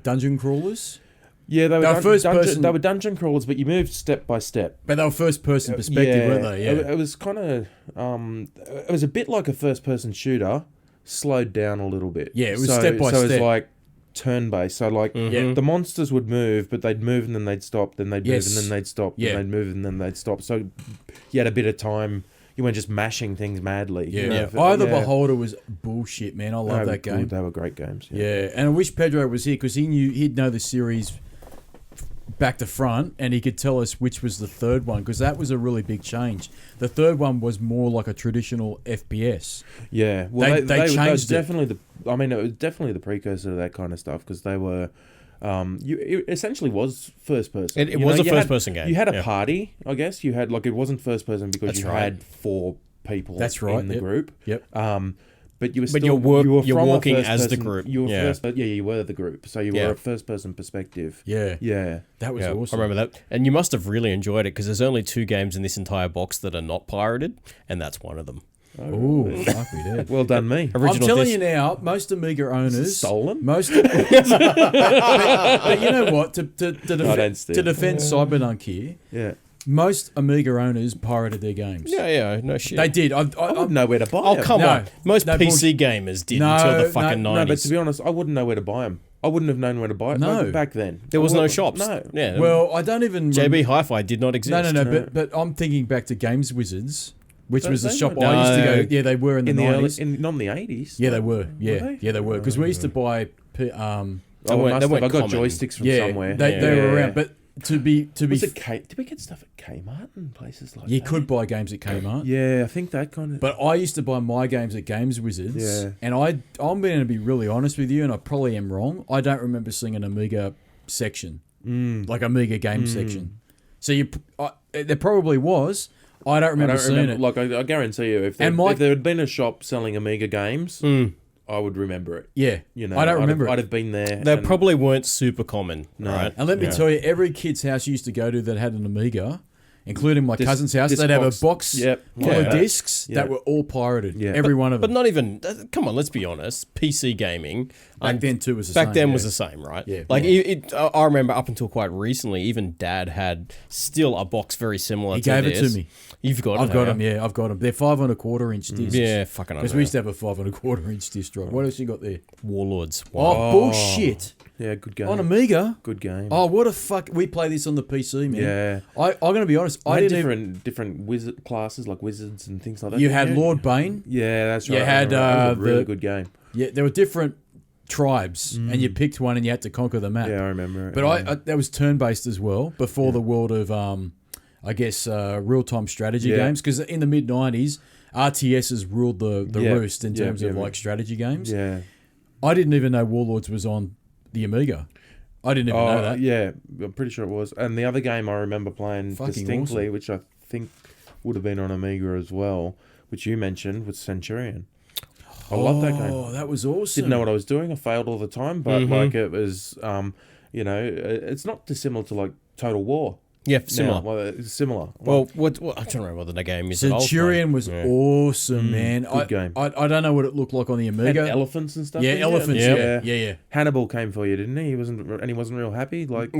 dungeon crawlers? Yeah, they were, They were first person- They were dungeon crawlers, but you moved step by step. But they were first person perspective, weren't they? Yeah. It was kind of, it was a bit like a first person shooter, slowed down a little bit. Yeah, it was step by so step. it's like turn based. So like Yeah. the monsters would move, but they'd move and then they'd stop, then they'd Yes. move and then they'd stop, Yeah. then they'd move and then they'd stop. So you had a bit of time. You weren't just mashing things madly. Yeah. You know, Eye of the Beholder was bullshit, man. I love that game. They were great games. Yeah, and I wish Pedro was here because he'd know the series back to front, and he could tell us which was the third one, because that was a really big change. The third one was more like a traditional FPS. Yeah, well, They was changed it. definitely it was definitely the precursor to that kind of stuff, because they were, it essentially was first person. It was a first-person game, You had a yeah. party, I guess. You had it wasn't first person because That's you right. had 4 people. That's right, in the yep. group. Yep. But you were But still you're from a walking first as the person- group, You were yeah. you were the group, so you Yeah. were a first person perspective. Yeah, Yeah. that was Yeah, awesome. I remember that. And you must have really enjoyed it because there's only 2 games in this entire box that are not pirated, and that's one of them. Ooh, fuck we did. Well done, me. I'm Original telling disc- you now, most Amiga owners Stolen? Most, but you know what? To don't steal. defend Cyberdunk here, Yeah. most Amiga owners pirated their games. Yeah, no shit. They did. I wouldn't know where to buy Oh, them. come No. on. Most No, PC gamers did No, until the fucking no, 90s. No, but to be honest, I wouldn't know where to buy them. I wouldn't have known where to buy it No. back then. there was I no wouldn't- shops. No. Yeah. Well, I don't even. JB Hi-Fi did not exist. No. But I'm thinking back to Games Wizards, which was the They shop weren't- I used to No. go. Yeah, they were in the In the early, 90s. not in the 80s. Yeah, they were. Yeah, they? yeah, they were. Because we used to buy. They Oh, weren't- they they must have. weren't I got common. joysticks from Yeah, somewhere. they were Yeah. around. But to be Was it did we get stuff at Kmart and places like you that? could buy games at Kmart. Yeah, I think that kind of. But I used to buy my games at Games Wizards. Yeah. And I'm going to be really honest with you, and I probably am wrong. I don't remember seeing an Amiga section, like Amiga game section. So there probably was. I don't remember seeing it. Like, I guarantee you, if there had been a shop selling Amiga games, I would remember it. Yeah. You know, I don't remember I'd have been there. They probably weren't super common, right? And let me tell you, every kid's house you used to go to that had an Amiga, including my cousin's house, they'd have a box full of discs that were all pirated. Yeah. Every one of them. But not even, come on, let's be honest, PC gaming. Back then too was the same. Back then was the same, right? Yeah. Like, I remember up until quite recently, even Dad had still a box very similar to this. He gave it to me. You've got I've got them, yeah, I've got them. They're 5 1/4 inch discs. Yeah, fucking because we used to have a 5 1/4 inch disc drive. What else you got there? Warlords. Wow. Oh, bullshit. Yeah, good game. On Amiga? Good game. Oh, what a fuck. We play this on the PC, man. Yeah. I'm going to be honest. I had different wizard classes, like wizards and things like that. You had Lord Bane. Yeah, that's right. You had that was a really good game. Yeah, there were different tribes, and you picked one and you had to conquer the map. Yeah, I remember it. But I that was turn-based as well, before the world of, I guess, real-time strategy games. Because in the mid-90s, RTSs ruled the roost in terms of like strategy games. Yeah. I didn't even know Warlords was on the Amiga. I didn't even know that. Yeah, I'm pretty sure it was. And the other game I remember playing Fucking distinctly, awesome. which I think would have been on Amiga as well, which you mentioned, was Centurion. I love that game. Oh, that was awesome. Didn't know what I was doing. I failed all the time, but like it was, you know, it's not dissimilar to like Total War. Yeah, similar. Well, it's similar. Well, what I'm trying to remember what the game is. Centurion was awesome, man. Good game. I don't know what it looked like on the Amiga. Had elephants and stuff. Yeah, elephants. Yeah. Hannibal came for you, didn't he? He wasn't real happy. Like,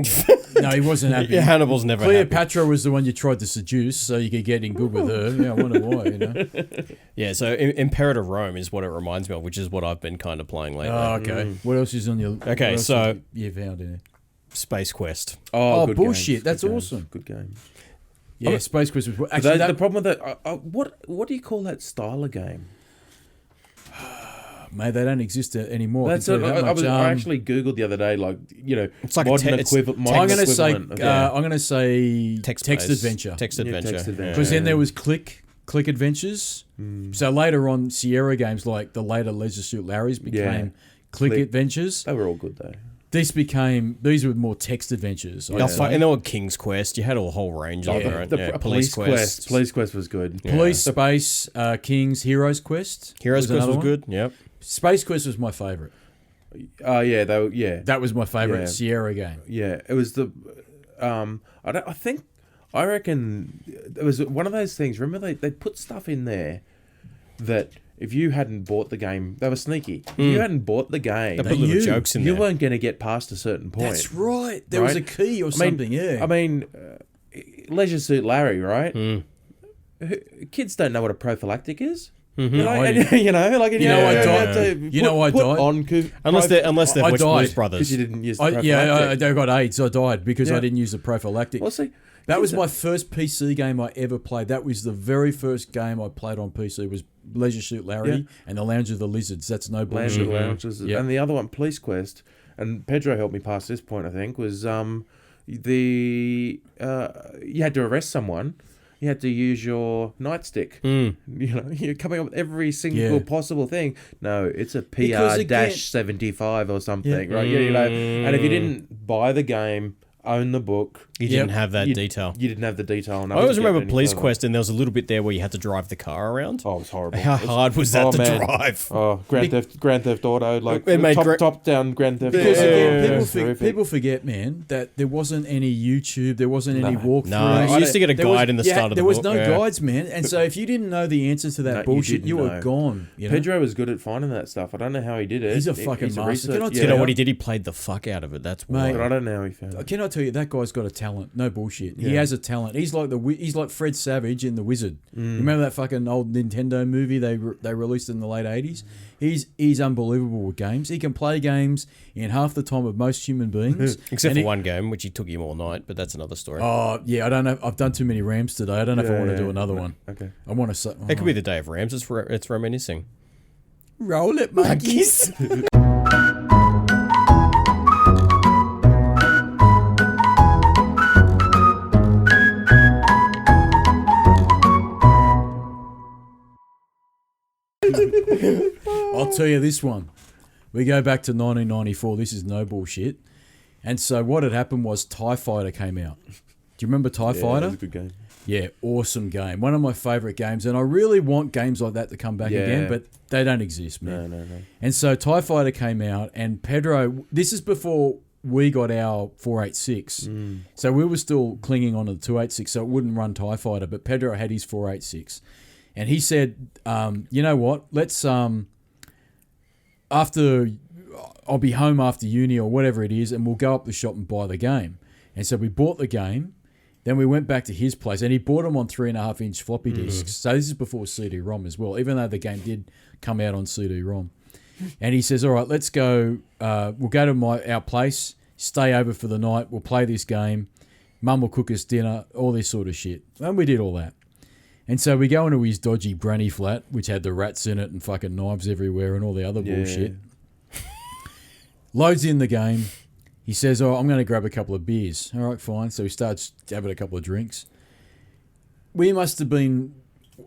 no, he wasn't happy. Yeah, Hannibal's never Cleopatra happy. was the one you tried to seduce, so you could get in good with her. Yeah, I wonder why. You know. Yeah, so Imperator Rome is what it reminds me of, which is what I've been kind of playing lately. Oh, okay. What else is on your? Okay, so you found in it. Space Quest. Oh, good bullshit! Games. That's awesome. Good game. Yeah, Space Quest was actually the problem with that. What do you call that style of game? Mate, they don't exist anymore. That's I actually googled the other day, like, you know, it's like modern I'm going to say text adventure. Text adventure. Because then there was click adventures. So later on, Sierra games like the later Leisure Suit Larry's became click adventures. They were all good though. These were more text adventures. And there were King's Quest. You had a whole range of them. The Police Quest. Police Quest was good. Yeah. Police, Space, King's, Heroes Quest. Heroes Quest was good. Yep. Space Quest was my favourite. That was my favourite Sierra game. Yeah, it was the. I reckon it was one of those things. Remember, they put stuff in there that. If you hadn't bought the game, they were sneaky. If you hadn't bought the game, they put little jokes in there. You weren't going to get past a certain point. That's right. There was a key or something, I mean, Leisure Suit Larry, right? Kids don't know what a prophylactic is. Mm-hmm. I died. Unless they've watched Blues Brothers. Because you didn't use the prophylactic. I got AIDS. I died because I didn't use the prophylactic. Well, see, that was my first PC game I ever played. That was the very first game I played on PC. Was Leisure Suit Larry and the Lounge of the Lizards. That's no bullshit. Lounges, and the other one, Police Quest, and Pedro helped me past this point. I think was you had to arrest someone. You had to use your nightstick. You know, you're coming up with every single possible thing. No, it's a PR-75 or something, right? Yeah, you know, and if you didn't buy the game, own the book, you didn't have that detail. You didn't have the detail. I always remember Police Quest, and there was a little bit there where you had to drive the car around. Oh, it was horrible. How hard was that to drive? Oh, Grand Theft Auto, like top down Grand Theft Auto. Because again, people forget, man, that there wasn't any YouTube, there wasn't any walkthroughs. No, you used to get a guide in the start of the book. There was no guides, man, and so if you didn't know the answers to that bullshit, you were gone. You know? Pedro was good at finding that stuff. I don't know how he did it. He's a fucking master. You know what he did? He played the fuck out of it. That's why. But I don't know how he found it. Can I tell you, that guy's got a talent. No bullshit. He has a talent. He's like Fred Savage in The Wizard. Remember that fucking old Nintendo movie they released in the late 80s? He's unbelievable with games. He can play games in half the time of most human beings. Except for one game, which he took him all night, but that's another story. Oh, yeah, I don't know. I've done too many Rams today. I don't know if I want to do another one. Okay. I want to say... It could be the day of Rams. It's reminiscing. Roll it, monkeys. I'll tell you this one. We go back to 1994. This is no bullshit. And so what had happened was TIE Fighter came out. Do you remember TIE Fighter? That was a good game. Yeah, awesome game. One of my favourite games. And I really want games like that to come back again, but they don't exist, man. No. And so TIE Fighter came out, and Pedro, this is before we got our 486. So we were still clinging on to the 286, so it wouldn't run TIE Fighter, but Pedro had his 486. And he said, you know what, let's, after, I'll be home after uni or whatever it is, and we'll go up the shop and buy the game. And so we bought the game. Then we went back to his place, and he bought them on 3.5-inch floppy disks. So this is before CD-ROM as well, even though the game did come out on CD-ROM. And he says, all right, let's go. We'll go to our place, stay over for the night. We'll play this game. Mum will cook us dinner, all this sort of shit. And we did all that. And so we go into his dodgy granny flat, which had the rats in it and fucking knives everywhere and all the other bullshit. Loads in the game. He says, oh, I'm going to grab a couple of beers. All right, fine. So he starts having a couple of drinks. I must have been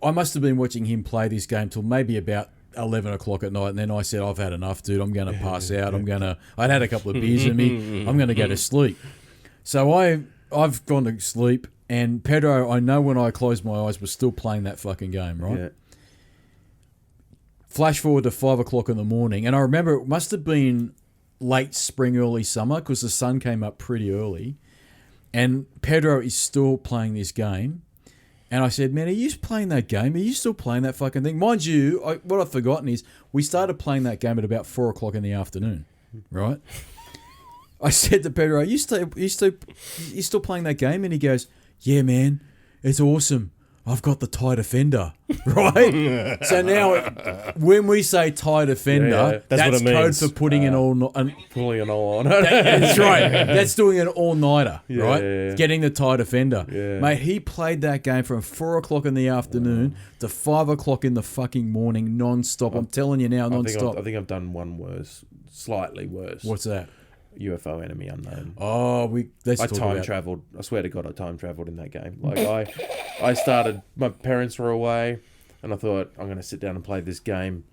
watching him play this game till maybe about 11 o'clock at night. And then I said, I've had enough, dude. I'm going to pass out. I'd had a couple of beers in me. I'm going to go to sleep. So I've gone to sleep. And Pedro, I know when I closed my eyes, was still playing that fucking game, right? Yeah. Flash forward to 5 o'clock in the morning. And I remember it must have been late spring, early summer, because the sun came up pretty early, and Pedro is still playing this game. And I said, man, are you playing that game? Are you still playing that fucking thing? Mind you, what I've forgotten is we started playing that game at about 4 o'clock in the afternoon, right? I said to Pedro, are you still playing that game? And he goes, yeah, man, it's awesome. I've got the TIE Defender, right? So now, when we say TIE Defender, That's what it code means. for putting Pulling an all on. that's right. That's doing an all-nighter, right? Yeah. Getting the TIE Defender. Yeah. Mate, he played that game from 4 o'clock in the afternoon to 5 o'clock in the fucking morning, non-stop. I'm telling you now, non-stop. I think I've done one worse, slightly worse. What's that? UFO Enemy Unknown. Oh, let's I talk time about traveled. I swear to God, I time traveled in that game. Like I started. My parents were away, and I thought I'm going to sit down and play this game.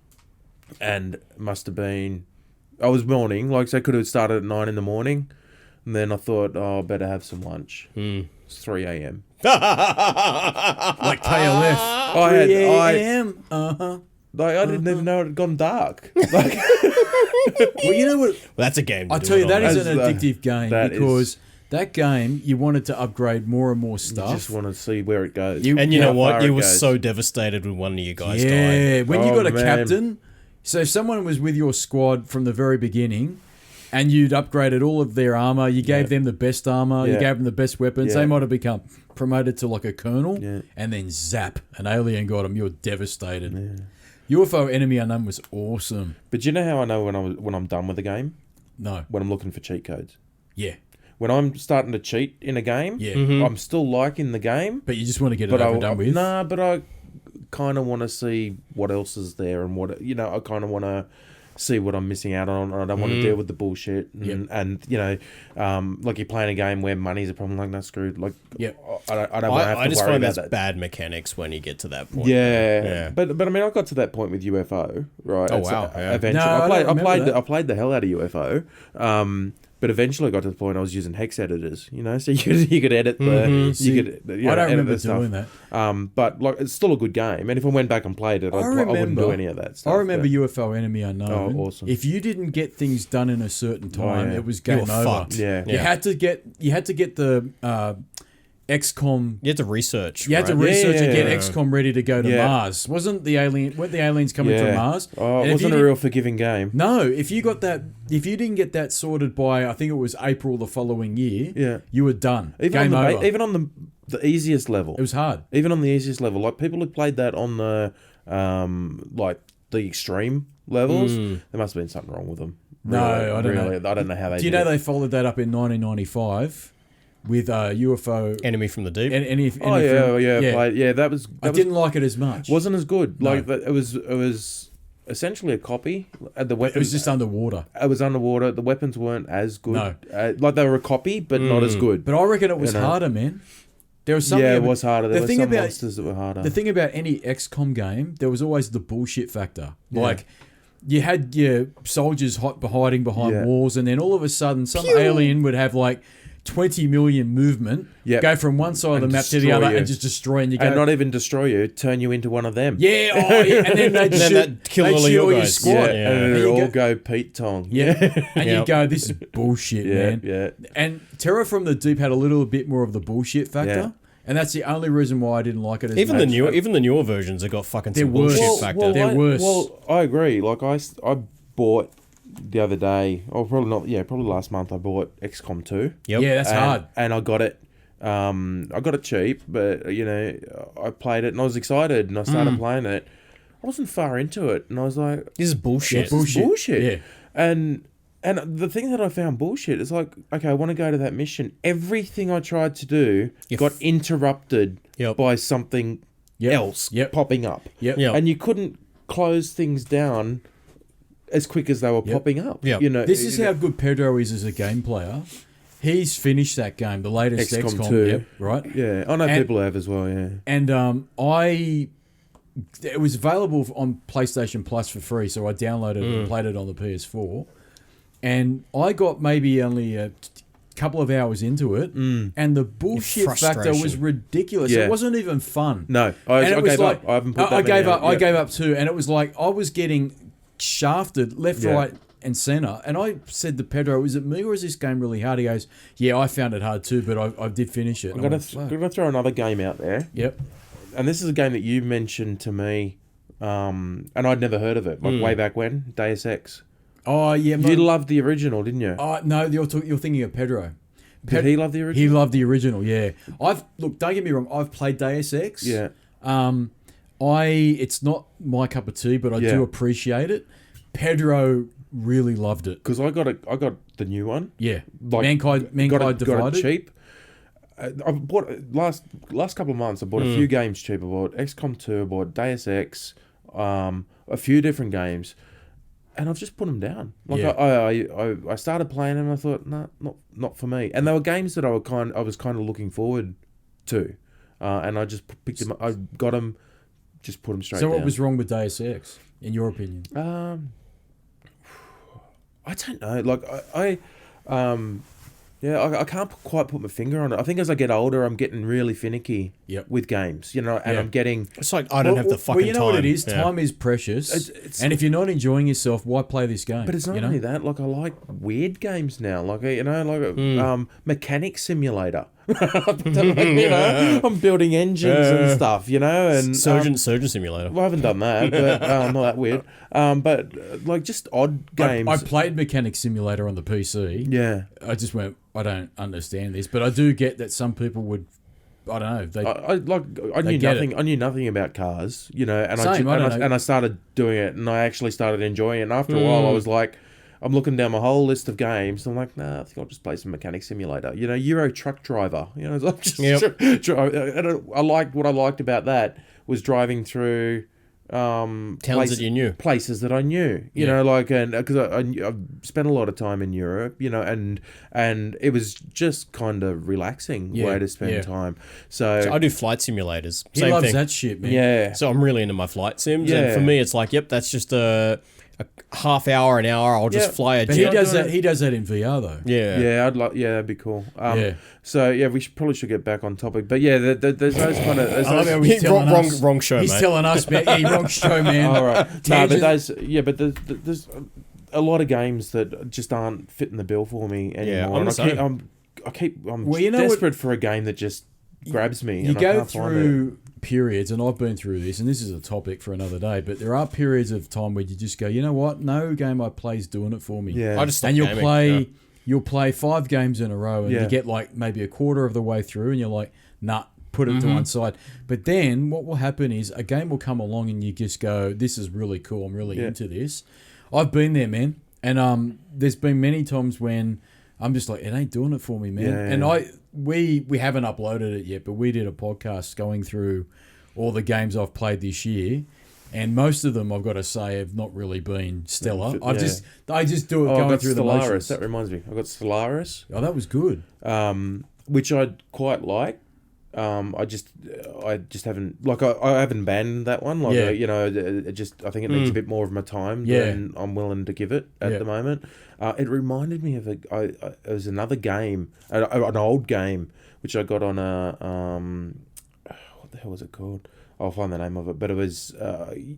And it must have been. I was morning, like so. I could have started at 9 in the morning, and then I thought, oh, I better have some lunch. It's 3 a.m. like KLF. I 3 a.m. Like I didn't even know it had gone dark. Like, Well, you know what? Well, that's a game. I tell you, that is an That's addictive game that because that game, you wanted to upgrade more and more you stuff. just want to see where it goes. And you know how what? far You it were goes. so devastated when one of you guys Yeah, died. when you Oh, got a man. captain, so if someone was with your squad from the very beginning and you'd upgraded all of their armor, you gave them the best armor, you Yeah. gave them the best weapons, Yeah. they might have become promoted to like a colonel, Yeah. and then zap, an alien got them, you're devastated. UFO Enemy Unknown was awesome. But you know how I know when I'm done with the game? No. When I'm looking for cheat codes. Yeah. When I'm starting to cheat in a game, Yeah. I'm still liking the game. But you just want to get it But over and done with. Nah, but I kind of want to see what else is there and what I kind of want to see what I'm missing out on. I don't want to deal with the bullshit and like you're playing a game where money's a problem. Like no screwed. Like I don't want to have I to just worry find about there's that. bad mechanics when you get to that point. Yeah. But I mean I got to that point with UFO, right? Oh, wow, yeah. Eventually, No, I don't remember I played the hell out of UFO. But eventually, I got to the point I was using hex editors. You know, so you could edit the See, you could I don't edit remember the stuff. doing that. But like it's still a good game. And if I went back and played it, I wouldn't do any of that stuff. I remember but- UFO Enemy Unknown. Oh, awesome. If you didn't get things done in a certain time, yeah. it was You game were over. fucked. Yeah. You had to get the XCOM. You had to research. You had to right? research and get Yeah. XCOM ready to go to Yeah. Mars. Weren't the aliens coming from Mars? Oh, And it if you wasn't a didn't- real forgiving game. No, if you didn't get that sorted by, I think it was April the following year, Yeah. you were done. Even Game on over. even on the easiest level. It was hard. Even on the easiest level, like people who played that on the like the extreme levels, there must have been something wrong with them. No, I don't know. I don't know how they. Do you did know it. they followed that up in 1995 with UFO? Enemy from the Deep. Oh yeah. Played, yeah, that was. I didn't like it as much. Wasn't as good. No. Like it was essentially a copy. The weapons. It was just underwater. It was underwater. The weapons weren't as good. No. Like they were a copy, but not as good. But I reckon it was You know. harder, man. There was something. Yeah, it about- was harder. There the were thing some about- monsters that were harder. The thing about any XCOM game, there was always the bullshit factor. Like, you had your soldiers hiding behind Yeah. walls, and then all of a sudden, some alien would have like 20 million movement, Yep. go from one side of the And map to the destroy other you. and just destroy, and you go, And not even destroy you, turn you into one of them. yeah, and then they'd then shoot, they'd kill all your guys. squad. Yeah. And And it'll you all go Pete Tong. Yeah, and you Yep. go, this is bullshit, Yeah, man. yeah. And Terror from the Deep had a little bit more of the bullshit factor, Yeah. and that's the only reason why I didn't like it as Even much. the newer versions have got fucking They're some worse. bullshit factor. They're worse. Well, I agree. Like I bought the other day, or probably not. Yeah, probably last month. I bought XCOM 2. Yep. Yeah, that's hard. And I got it. I got it cheap, but I played it and I was excited, and I started playing it. I wasn't far into it, and I was like, This is bullshit. Yeah, "This is bullshit." Yeah. And the thing that I found bullshit is like, okay, I want to go to that mission. Everything I tried to do got interrupted Yep. by something else popping up. Yep. Yep. And you couldn't close things down as quick as they were popping up. Yep. This is how good Pedro is as a game player. He's finished that game, the latest XCOM XCOM, 2. right? Yeah, I know people have as well, yeah. And it was available on PlayStation Plus for free, so I downloaded it and played it on the PS4. And I got maybe only a couple of hours into it, and the bullshit factor was Frustration. ridiculous. Yeah. It wasn't even fun. No, And it I was gave like, up. I haven't put that I many gave out. up. I Yeah. gave up too, and it was like I was getting shafted left, Yeah. right, and center. And I said to Pedro, "Is it me or is this game really hard?" He goes, "Yeah, I found it hard too, but I did finish it." I'm And I gonna went, "Fuck." gonna throw another game out there, Yep. and this is a game that you mentioned to me, and I'd never heard of it. Like way back when, Deus Ex. Oh yeah, You loved the original, didn't you? no, you're thinking of Pedro. Did he love the original? He loved the original. Yeah, don't get me wrong. I've played Deus Ex. Yeah. It's not my cup of tea, but I do appreciate it. Pedro really loved it. Because I got the new one. Yeah, Like, Mankind got Divided. it cheap. I bought last couple of months. I bought a few games cheap. I bought XCOM 2. I bought Deus Ex. A few different games, and I've just put them down. Like Yeah. I started playing them. And I thought, nah, not for me. And they were games that I was kind of looking forward to, and I just picked them up. I got them, just put them straight. So down. what was wrong with Deus Ex, in your opinion? I don't know. Like I can't quite put my finger on it. I think as I get older, I'm getting really finicky Yep. with games, and Yeah. I'm getting. It's like I don't have the fucking Well, you know time. what it is? Yeah. Time is precious. It's- and if you're not enjoying yourself, why play this game? But it's not you know? only that. Like I like weird games now. Like Mechanic Simulator. I'm building engines and stuff. And Surgeon Simulator. well, I haven't done that, but not that weird. But like just odd games. I played Mechanic Simulator on the PC. Yeah. I just went, I don't understand this, but I do get that some people would. I don't know. I knew get nothing. I knew nothing about cars, and Same, I don't know. I started doing it, and I actually started enjoying it. And after a while, I was like, I'm looking down my whole list of games. And I'm like, nah, I think I'll just play some Mechanic Simulator. Euro Truck Driver. It's like just and I liked what I liked about that was driving through Towns that you knew. places that I knew, and because I've spent a lot of time in Europe, and it was just kind of relaxing way to spend time. So I do flight simulators. He Same loves thing. that shit, man. yeah, So I'm really into my flight sims, and Yeah. for me, it's like, yep, that's just a half hour, an hour. I'll just Yeah. fly a But he jet. does that. He does that in VR though. Yeah. that'd be cool. Yeah. So yeah, we probably should get back on topic, but yeah, there's those kind of. I love how he's telling us. Wrong show, He's mate. telling us, man. Yeah, wrong show, man. All right, no, but Tangent. there's a lot of games that just aren't fitting the bill for me anymore. Yeah, I'm And the same. I'm Well, you know what- desperate for a game that just grabs me. You and I go can't find it. through periods, and I've been through this, and this is a topic for another day, but there are periods of time where you just go, you know what? No game I play is doing it for me. Yeah. I just stopped And you'll gaming. play Yeah. you'll play 5 games in a row, and Yeah. you get like maybe a quarter of the way through, and you're like, nah, put it to one side. But then what will happen is a game will come along, and you just go, this is really cool. I'm really into this. I've been there, man, and there's been many times when I'm just like, it ain't doing it for me, man. Yeah. And we haven't uploaded it yet, but we did a podcast going through all the games I've played this year. And most of them, I've got to say, have not really been stellar. Yeah. I just do it I going got through the Stellaris. motions. That reminds me. I got Stellaris, Oh, that was good. which I quite like. I just haven't I haven't abandoned that one. Like you know, I think it needs a bit more of my time than I'm willing to give it at the moment. It reminded me of it was another game, an old game which I got on a what the hell was it called? I'll find the name of it, but it was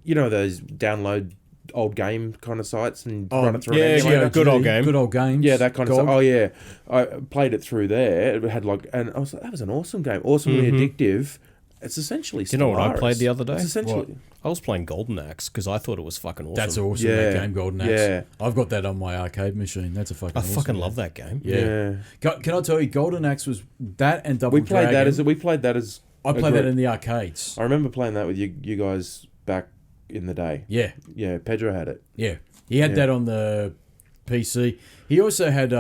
you know those download old game kind of sites and run it through an emulator. good old game. Good old games. Yeah, that kind Gold. of stuff. Oh yeah, I played it through there. It had like, and I was like, that was an awesome game, awesomely addictive. It's essentially. Do you know what I played the other day? It's essentially. I was playing Golden Axe because I thought it was fucking awesome. That's awesome. Yeah. That game, Golden Axe. Yeah. I've got that on my arcade machine. That's a fucking. I awesome fucking game. love that game. Yeah. Can I tell you, Golden Axe was that and Double We played Dragon. that as. I played that in the arcades. I remember playing that with you guys back in the day. Yeah. Yeah, Pedro had it. Yeah. He had that on the PC. He also had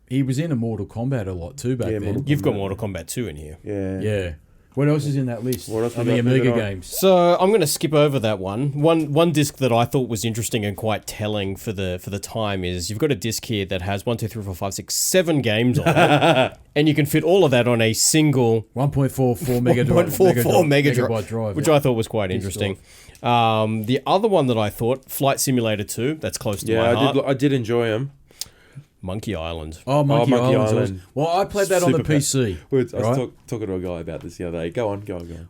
he was in a Mortal Kombat a lot too back then. Mortal You've got Mortal Kombat 2 in here. Yeah. Yeah. What else is in that list? What else on we the got? Moving Amiga on. games? So I'm going to skip over that one. One disc that I thought was interesting and quite telling for the time is you've got a disc here that has 1, 2, 3, 4, 5, 6, 7 games on it, and you can fit all of that on a single 1.44 megabyte drive, which I thought was quite interesting. The other one that I thought, Flight Simulator 2, that's close to my heart. I did enjoy them. Monkey Island. Oh, Monkey Monkey Island's Island. awesome. Well, I played that on the Super PC. I was right? talking to a guy about this the other day. Go on.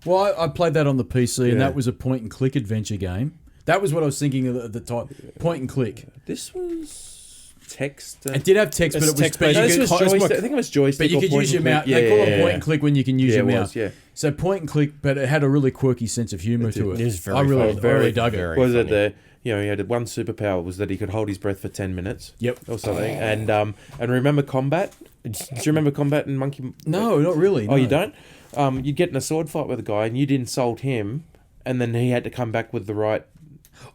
Well, I played that on the PC, and Yeah. that was a point-and-click adventure game. That was what I was thinking of at the time. Point-and-click. This was text. It did have text, but it was text-based. No, you this could- was joystick. I think it was joystick. But you or could point use your and click. mouse. They call it point and click when you can use Yeah, your it mouse. was, yeah. So point and click, but it had a really quirky sense of humour to it. It is very I really, funny. I really dug it. Very Was funny. it the he had one superpower was that he could hold his breath for 10 minutes. Yep. Or something. And remember combat? Do you remember combat in Monkey? No, not really. Oh, no. you don't? You'd get in a sword fight with a guy and you'd insult him, and then he had to come back with the right.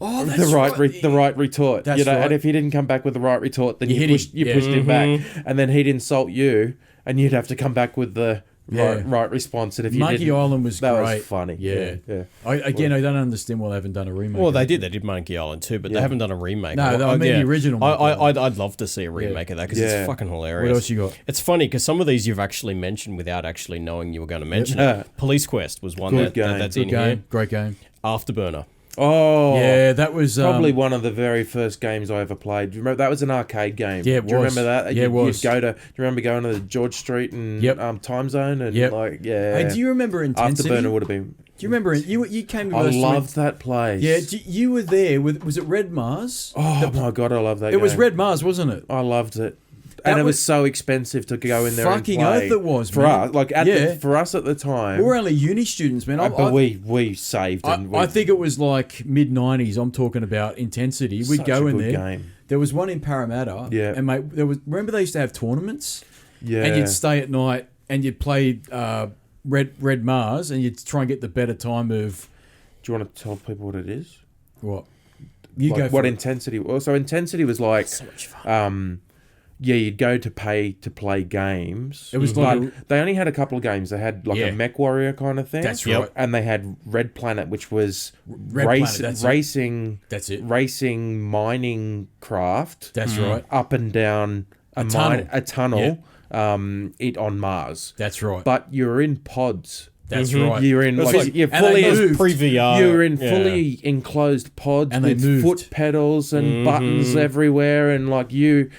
Oh, that's the right retort. That's right. And if he didn't come back with the right retort, then You hit him. you Yeah. pushed him back, and then he'd insult you, and you'd have to come back with the Yeah. right response. And if you Monkey didn't, Island was that great. was funny. Yeah. yeah. I don't understand why they haven't done a remake. Well, of they it. did. They did Monkey Island too, but they Yeah. haven't done a remake. No, I mean the original Monkey I'd love to see a remake of that because Yeah. it's fucking hilarious. What else you got? It's funny because some of these you've actually mentioned without actually knowing you were going to mention Yeah. it. Police Quest was one Good game. that's Good in game. here. Great game. Afterburner. Oh, Yeah, that was probably one of the very first games I ever played. Do you remember that was an arcade game? Yeah, it Do you was. remember that? Yeah, it was. You'd go to. Do you remember going to the George Street and Time Zone and Yep. like yeah? Hey, do you remember Intensity? Afterburner would have been. Do you remember it? You came with I us to loved that place. Yeah, you were there with. Was it Red Mars? Oh my god, I love that. It was game. Red Mars, wasn't it? I loved it. And it was so expensive to go in there Fucking and play. oath it was, for man. us. Like for us at the time, We were only uni students, man. but we saved. And I think it was like mid '90s. I'm talking about Intensity. We'd Such go a in good there. game. There was one in Parramatta. Yeah. And mate, there was. Remember they used to have tournaments. Yeah. And you'd stay at night and you'd play Red Mars and you'd try and get the better time of. Do you want to tell people what it is? What? You Like go for what it. Intensity was. So Intensity was like So much fun. you'd go to pay to play games. It was but like they only had a couple of games. They had like Yeah. a Mech Warrior kind of thing. That's Yep. right. And they had Red Planet, which was Planet, that's it. racing. That's it. Racing mining craft. That's right. Up and down a tunnel. It on Mars. That's right. But you're in pods. That's right. You're in It was like- you're and they fully moved. Pre-VR. you're in yeah. fully enclosed pods And they with moved. foot pedals and buttons everywhere, and like it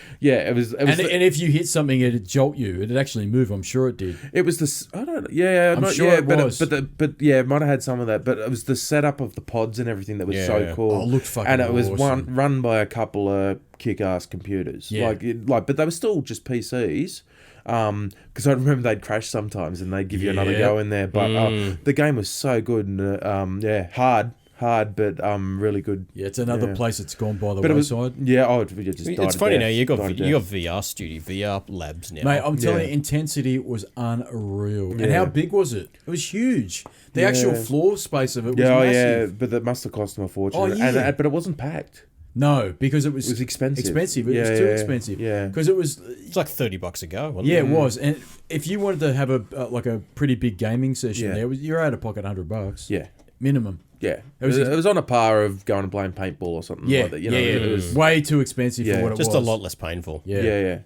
was And if you hit something, it'd jolt you. It'd actually move. I'm sure it did. it was this. I don't know. Yeah, I'm not, sure yeah, it but was. but it might have had some of that. But it was the setup of the pods and everything that was so Yeah. cool. Oh, it looked fucking and it was awesome. run by a couple of kick-ass computers. Yeah. But they were still just PCs. Because I remember they'd crash sometimes and they'd give you another Yeah. go in there. But the game was so good and hard, but really good. Yeah, it's another place that's gone by the But it was wayside. it just died It's a funny death. now. You got Died a death. VR studio, VR labs now. Mate, I'm telling Yeah. you, Intensity was unreal. And Yeah. how big was it? It was huge. The actual floor space of it was Yeah, massive. but that must have cost them a fortune. Oh, yeah. But it wasn't packed. No, because it was expensive. Expensive. It Yeah, was too yeah, expensive. yeah. Because it was. It's like $30 a go. Wasn't Yeah, it? it was. And if you wanted to have a pretty big gaming session, Yeah. you're out of pocket $100 Yeah, minimum. yeah. It was- It was on a par of going and playing paintball or something Yeah, like that. You know, yeah, it was. way too expensive Yeah. for what it Just was. a lot less painful. Yeah. Yeah, yeah.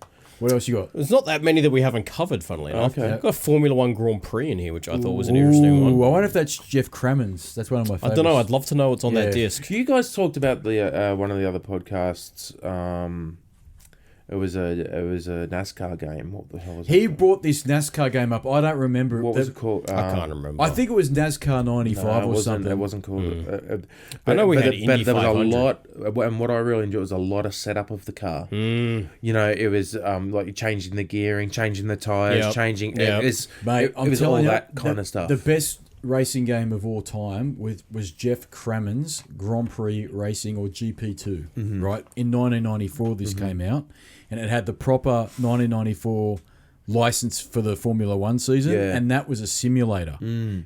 What else you got? There's not that many that we haven't covered, funnily enough. Okay. I've got a Formula One Grand Prix in here, which I thought was an interesting one. I wonder if that's Jeff Crammons. That's one of my I favorites. don't know. I'd love to know what's on that Yeah. disc. You guys talked about the one of the other podcasts. It was a NASCAR game. What the hell was it? He brought this NASCAR game up. I don't remember. What was it called? I can't remember. I think it was NASCAR 95 or something. It wasn't called. I know we had but Indy there was a 500. lot, and what I really enjoyed was a lot of setup of the car. You know, it was like changing the gearing, changing the tires, Yep. changing. Yep. It was, Mate, it I'm was all telling you, that kind of stuff. The best racing game of all time was Jeff Crammons Grand Prix Racing, or GP2, Mm-hmm. right? In 1994, this came out, and it had the proper 1994 license for the Formula One season, Yeah. and that was a simulator,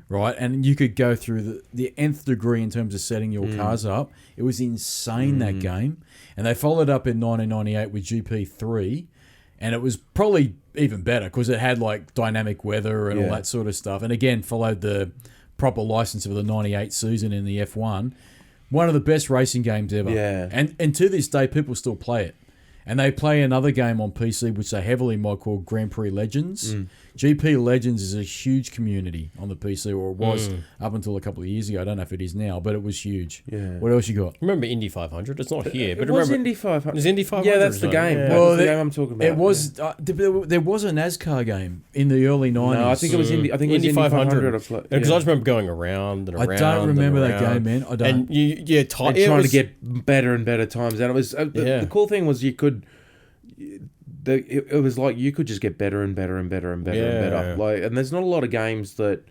right? And you could go through the nth degree in terms of setting your cars up. It was insane, that game. And they followed up in 1998 with GP3, and it was probably even better because it had like dynamic weather and all that sort of stuff. And again, followed the proper license of the 98 season in the F1. One of the best racing games ever. Yeah. And to this day, people still play it. And they play another game on PC, which they heavily mod, called Grand Prix Legends. GP Legends is a huge community on the PC, or it was up until a couple of years ago. I don't know if it is now, but it was huge. Yeah. What else you got? Remember Indy 500? It's not here, but It was remember Indy 500. Is Indy 500? Yeah, that's the game. Yeah. That Well, was the there- game I'm talking about. It was there was a NASCAR game in the early 90s. No, I think it was Indy. I think it was Indy 500. Because Because I just remember going around and around. I don't remember and that around. game, man. I don't. And and trying to get better and better times. And it was the cool thing was you could. It was like you could just get better and better and better and better and better. Like, and there's not a lot of games that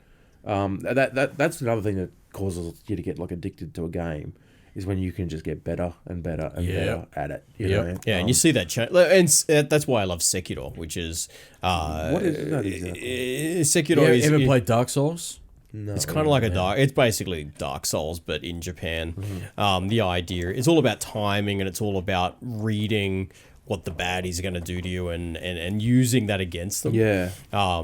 that's another thing that causes you to get like addicted to a game, is when you can just get better and better and better at it. You know? Yeah, and you see that change, and that's why I love Sekiro, which is What is that exactly? Sekiro you is ever played Dark Souls? No, it's kind of like a dark. It's basically Dark Souls, but in Japan. The idea it's all about timing, and it's all about reading what the baddies are going to do to you, and using that against them. Yeah.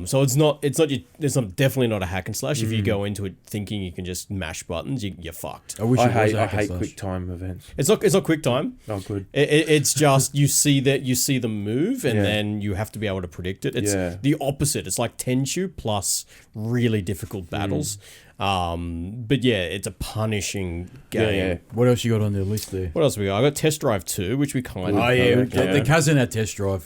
So it's definitely not a hack and slash. If you go into it thinking you can just mash buttons, you're fucked. I wish I it was hate hack and slash. quick time events. It's not quick time. Oh, good. It's just you see them move, and Yeah. then you have to be able to predict it. It's Yeah. the opposite. It's like Tenchu plus really difficult battles. But yeah, it's a punishing game. Yeah. What else you got on the list there? What else we got? I got Test Drive 2, which we kind of Oh yeah, covered, the cousin had Test Drive.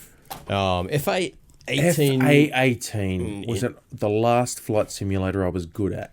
FA 18. FA18 was the last flight simulator I was good at.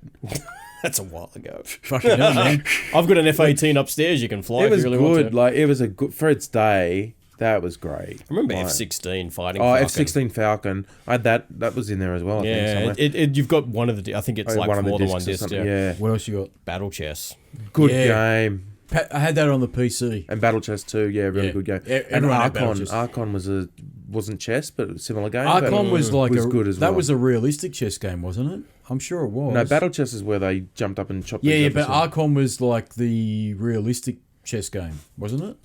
That's a while ago. Fucking hell, man. I've got an F18 upstairs. You can fly. It if was you really want good. to. Like, it was a good for its day. That was great. I remember Like, F16 fighting. Oh, Falcon. F16 Falcon. I had that. That was in there as well. I think, Yeah, somewhere. you've got one of the. I think it's like one of the more than one discs or disc. something. Yeah. Yeah. What else you got? Battle chess. Good Yeah. game. I had that on the PC. And Battle Chess too. Yeah, really Yeah. good game. Yeah, And everyone had Battle Archon. Chess. Archon wasn't chess, but a similar game. Archon but was like was good as well. that was a realistic chess game, wasn't it? I'm sure it was. No, Battle Chess is where they jumped up and chopped. Yeah, each yeah, other, but so- Archon was like the realistic chess game, wasn't it?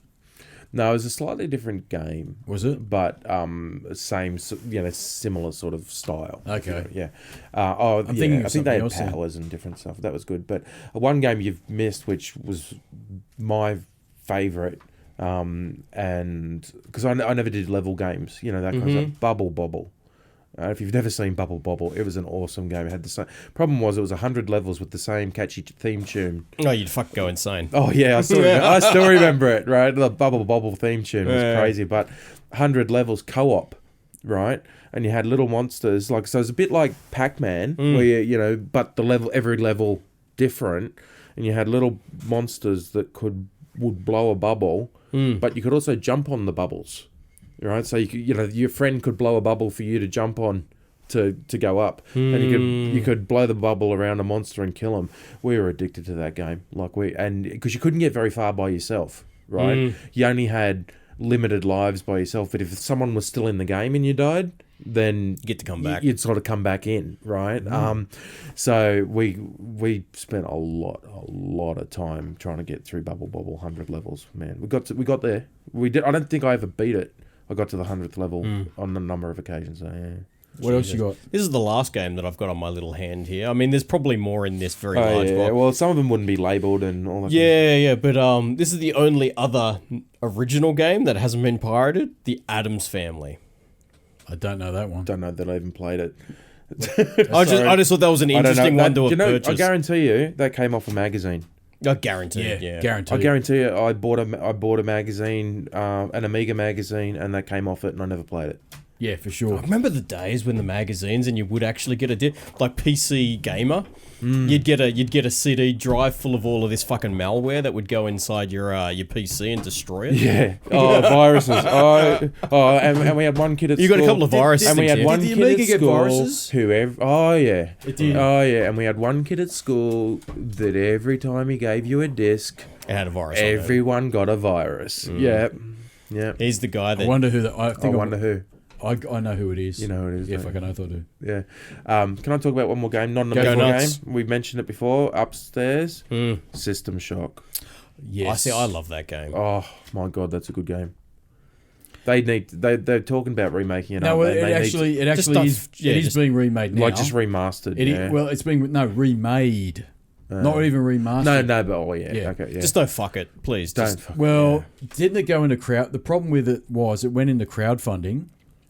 No, it was a slightly different game. Was it? But same, similar sort of style. Okay. Yeah. I'm thinking of I think they something had else then. powers and different stuff. That was good. But one game you've missed, which was my favourite, and because I never did level games, that kind of stuff. Bubble Bobble. If you've never seen Bubble Bobble, it was an awesome game. It had the same problem was it was 100 levels with the same catchy theme tune. Oh, you'd fuck go insane. Oh yeah, I still remember it. Right, the Bubble Bobble theme tune was crazy. But 100 levels co-op, right? And you had little monsters so it's a bit like Pac-Man, where but every level different, and you had little monsters that would blow a bubble, but you could also jump on the bubbles. Right, so you could, your friend could blow a bubble for you to jump on to go up, and you could blow the bubble around a monster and kill him. We were addicted to that game, because you couldn't get very far by yourself, right? You only had limited lives by yourself, but if someone was still in the game and you died, then You get to come back. you'd sort of come back in, right? So we spent a lot of time trying to get through Bubble Bobble 100 levels. Man, we got there. We did. I don't think I ever beat it. I got to the 100th level on a number of occasions. So, yeah. What else you got? This is the last game that I've got on my little hand here. I mean, there's probably more in this very large box. Well, some of them wouldn't be labelled and all that. Yeah, but this is the only other original game that hasn't been pirated, The Addams Family. I don't know that one. Don't know that I even played it. I just thought that was an interesting one to purchase. I guarantee you that came off a magazine. I guarantee. Yeah. Guaranteed. I guarantee you, I bought a magazine, an Amiga magazine, and that came off it, and I never played it. Yeah, for sure. I remember the days when the magazines and you would actually get like PC Gamer. You'd get a CD drive full of all of this fucking malware that would go inside your PC and destroy it. Yeah. Oh, viruses. And we had one kid at school. You got a couple of viruses. And we had one Did the kid Amiga at get school. viruses? Oh yeah. It did. Oh yeah. And we had one kid at school that every time he gave you a disc, It had a virus. on it. everyone got a virus. Yeah. Yeah. He's the guy that. I wonder who that. I I think wonder who. I know who it is. You know who it is. Yeah, don't fucking oath I do. you? Yeah. Can I talk about one more game? Not an Go Amiga nuts. game. We mentioned it before. Upstairs. System Shock. Yes. I see. I love that game. Oh my god, that's a good game. They're talking about remaking it. No, aren't they? it They need actually stuff- is. yeah, It is just- being remade now. just remastered. It yeah. well, it's being remade, not even remastered. No, but yeah. Yeah. Okay, yeah. Just don't fuck it, please. don't. Just, Fuck Well, didn't it go into crowd? The problem with it was it went into crowdfunding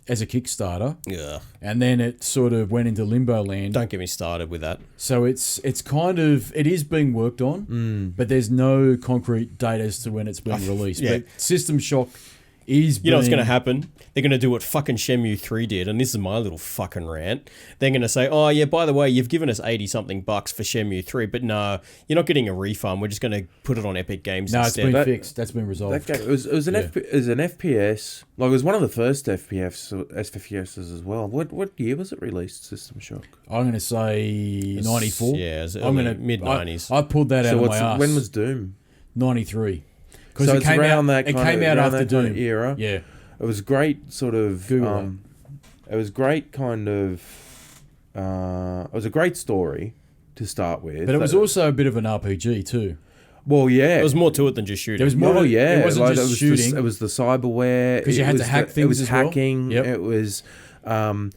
as a Kickstarter, yeah. and then it sort of went into limbo land. Don't get me started with that. So it is being worked on, but there's no concrete date as to when it's being released. yeah. But System Shock is. You know what's going to happen? They're going to do what fucking Shenmue 3 did, and this is my little fucking rant. They're going to say, oh, yeah, by the way, you've given us 80-something bucks for Shenmue 3, but no, you're not getting a refund. We're just going to put it on Epic Games No, it's instead. been fixed. That's been resolved. That game, it was an FPS. Like it was one of the first FPSs as well. What year was it released? System Shock. I'm going to say 94. Yeah, it's I'm going to mid-90s. I pulled that out of my ass. When was Doom? 93. So it it's came around out. that It kind came of, out around after that kind Doom. of era. Yeah. It was great, sort of. Google it was great, kind of. It was a great story to start with. But it was also a bit of an RPG too. Well, yeah. There was more to it than just shooting. There was more. Oh yeah, It wasn't just it was shooting. it was the cyberware. 'Cause you had to hack It things was as well. hacking. Yep. It was, and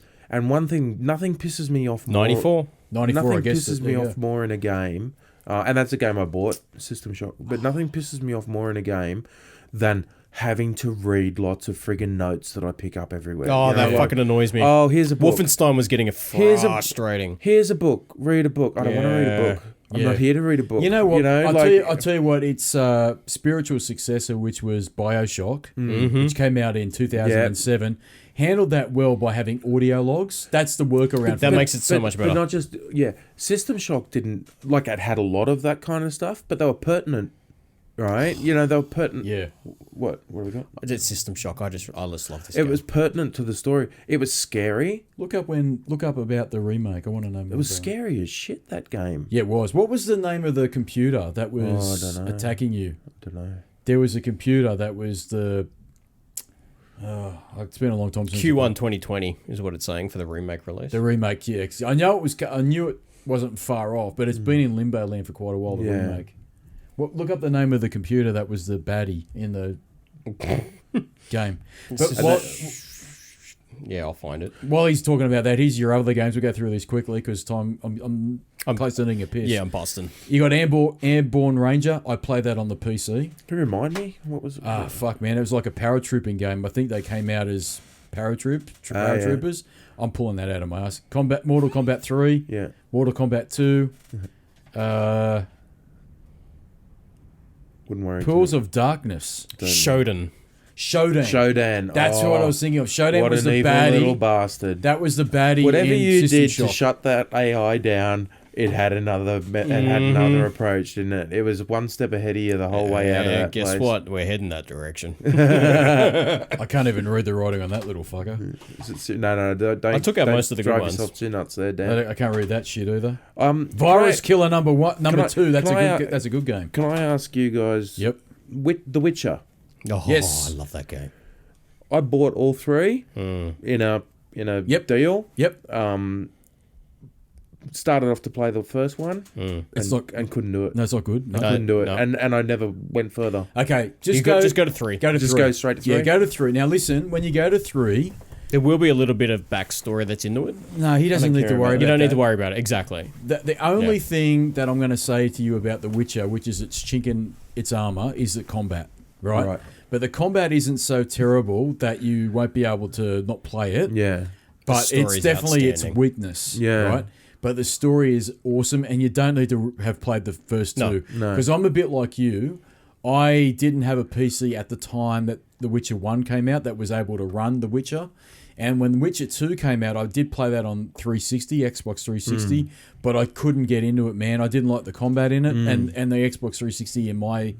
one thing, nothing pisses me off more. 94? 94, Nothing I guess. pisses me off more in a game, and that's a game I bought, System Shock. But nothing pisses me off more in a game than having to read lots of friggin' notes that I pick up everywhere. Oh, You know, that like, fucking annoys me. Oh, here's a book. Wolfenstein was getting Here's a- frustrating. Here's a book. Read a book. I don't want to read a Yeah. book. I'm Yeah. not here to read a book. You know what? I'll like, tell you what. Its spiritual successor, which was BioShock, Mm-hmm. which came out in 2007, handled that well by having audio logs. That's the workaround. That for makes it so much better. But not just System Shock didn't like it had a lot of that kind of stuff, but they were pertinent, right? You know, they were pertinent. Yeah. What have we got? It's System Shock. I just love this It game. was pertinent to the story. It was scary. Look up about the remake. I want to know more. It was about scary as shit, that game. Yeah, it was. What was the name of the computer that was I don't know. attacking you? I don't know. There was a computer that was the. It's been a long time since Q1 2020 is what it's saying for the remake release. the remake. Yeah, 'cause I knew it wasn't far off, but it's been in limbo land for quite a while. The Yeah. remake. Well, look up the name of the computer that was the baddie in the game. But Yeah, I'll find it. while he's talking about that, here's your other games. We'll go through these quickly because time. I'm close to needing a piss. Yeah, I'm busting. You got Airborne Ranger. I played that on the PC. Can you remind me? What was it? Fuck, man. It was like a paratrooping game. I think they came out as paratroopers. I'm pulling that out of my ass. Mortal Kombat 3. Yeah. Mortal Kombat 2. Wouldn't worry. Pools of Darkness. Shodan. Shodan. That's what I was thinking of. Shodan What was an the evil baddie. little bastard. That was the baddie. Whatever in you System did Shock. to shut that AI down, it had another approach, didn't it? It was one step ahead of you the whole way out of that Guess place. what? We're heading that direction. I can't even read the writing on that little fucker. No, don't. I took out don't most of the good drive ones. yourself too nuts there, Dan. I can't read that shit either. can Virus Killer number I- 2. That's can I- that's a good game. Can I ask you guys? Yep. The Witcher. Oh, Yes. I love that game. I bought all three in a Yep. deal. Yep. Started off to play the first one and couldn't do it. No, it's not good. No. Couldn't do it, no. and I never went further. Okay, Just go to 3. Go to Just 3. go straight to 3? Yeah, go to 3. Now listen, when you go to 3, There will be a little bit of backstory that's into it. no, he doesn't need to care worry about about You don't that. need to worry about it. Exactly. The only thing that I'm going to say to you about The Witcher, which is it's chinking its armor, is the combat, right? Right. but the combat isn't so terrible that you won't be able to not play it. Yeah. But it's story's definitely its outstanding. weakness. Yeah. Right? But the story is awesome, and you don't need to have played the first two. No. Because I'm a bit like you. I didn't have a PC at the time that The Witcher 1 came out that was able to run The Witcher. And when Witcher 2 came out, I did play that on 360, Xbox 360, but I couldn't get into it, man. I didn't like the combat in it, and the Xbox 360, in my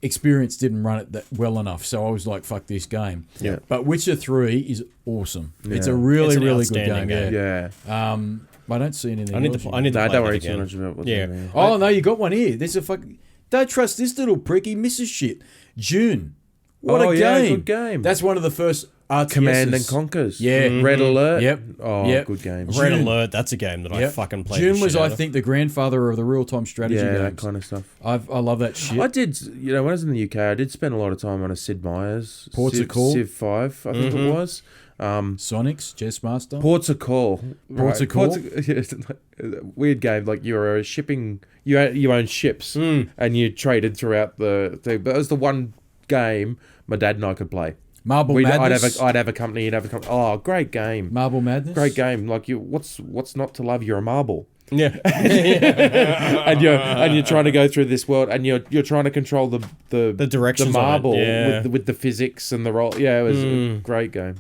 experience, didn't run it that well enough. So I was like, fuck this game. Yeah. But Witcher 3 is awesome. Yeah. It's a really, It's an really good outstanding game. game. Yeah. I don't see anything I need else to. here. I need to. No, play don't that worry too again. much about what's Yeah. in there. Oh, no, you got one here. There's a fuck. Don't trust this little prick. He misses shit. June. What a yeah, game. good game. That's one of the first RTSs. Command and Conquers. Yeah. Red Alert. Yep. Oh, Yep. good game. Red June. Alert. That's a game that I Yep. fucking played. June the was, shit out I of. think, the grandfather of the real-time strategy Yeah, games. that kind of stuff. I love that shit. I did, when I was in the UK, I did spend a lot of time on a Sid Meier's Ports of Call. Civ 5, I think it was. Sonics, Chess Master. Ports of Call. Ports of Call? Weird game. Like you were shipping, you own ships and you traded throughout the thing. But it was the one game my dad and I could play. Marble Madness. I'd have a company, he'd have a company. Oh, great game. Marble Madness. Great game. Like what's not to love? You're a marble. Yeah. and you're trying to go through this world, and you're trying to control the directions the of it, marble yeah. with the physics and the roll. Yeah, it was a great game.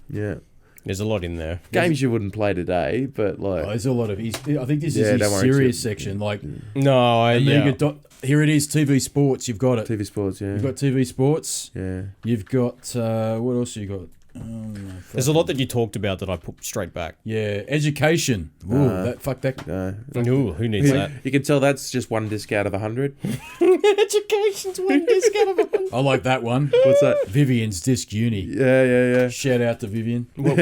Yeah, There's a lot in there. games you wouldn't play today, but Oh, like there's a lot of. I think this Yeah, is don't his worry, serious it's- section. Like No, Amiga. Here it is. TV Sports. You've got it. TV sports. Yeah, You've got TV Sports. yeah. You've got what else? You got? Oh, no, There's a lot that you talked about that I put straight back. Yeah, education. Ooh, that. Ooh, who needs that? You can tell that's just one disc out of 100. Education's one disc out of 100. I like that one. What's that? Vivian's Disc Uni. Yeah. Shout out to Vivian. What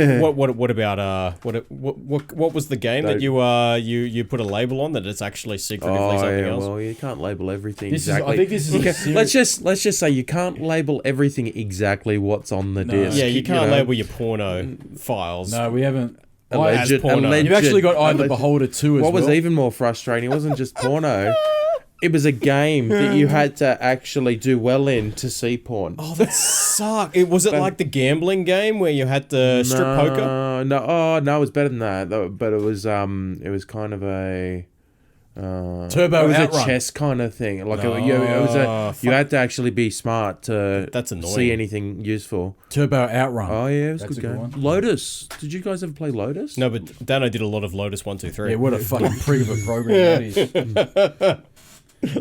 about what was the game that you put a label on that it's actually secretively something else? Well, you can't label everything This exactly. is. I think this is. A serious, Let's just say you can't label everything exactly what's on the disc. Yeah, you can't know? label your porno files. No, we haven't. Alleged, porno. alleged, You've actually got Eye of the alleged- Beholder 2 as What well. was even more frustrating, it wasn't just porno. It was a game that you had to actually do well in to see porn. Oh, that sucked. Was it like the gambling game where you had to strip poker? No, it was better than that. But it was kind of a Turbo it was Outrun. a chess kind of thing. Like you had to actually be smart to That's annoying. see anything useful. Turbo Outrun. Oh yeah, it was a That's good a good game. one. Lotus. Did you guys ever play Lotus? No, but Dano did a lot of Lotus 1, 2, 3. Yeah, what a fucking prig of a program that is.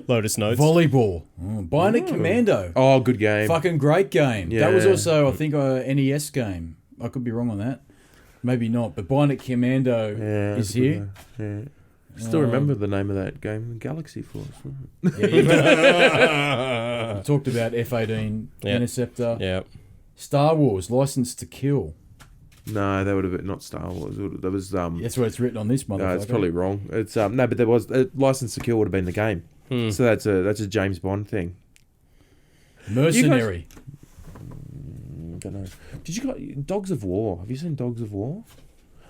Lotus notes. Volleyball. Bionic Commando. Oh, good game. Fucking great game. That was Yeah. also, I think, a NES game. I could be wrong on that. Maybe not. But Bionic Commando Yeah, is that's a good here. game. Yeah. Still remember the name of that game, Galaxy Force. Yeah, you talked about F-18 Yeah. Interceptor. Yeah. Star Wars, License to Kill. No, that would have been not Star Wars. That was That's what it's written on this motherfucker. No, it's probably wrong. It's no, but there was License to Kill would have been the game. So that's a James Bond thing. Mercenary. Don't know. Did you got Dogs of War? Have you seen Dogs of War?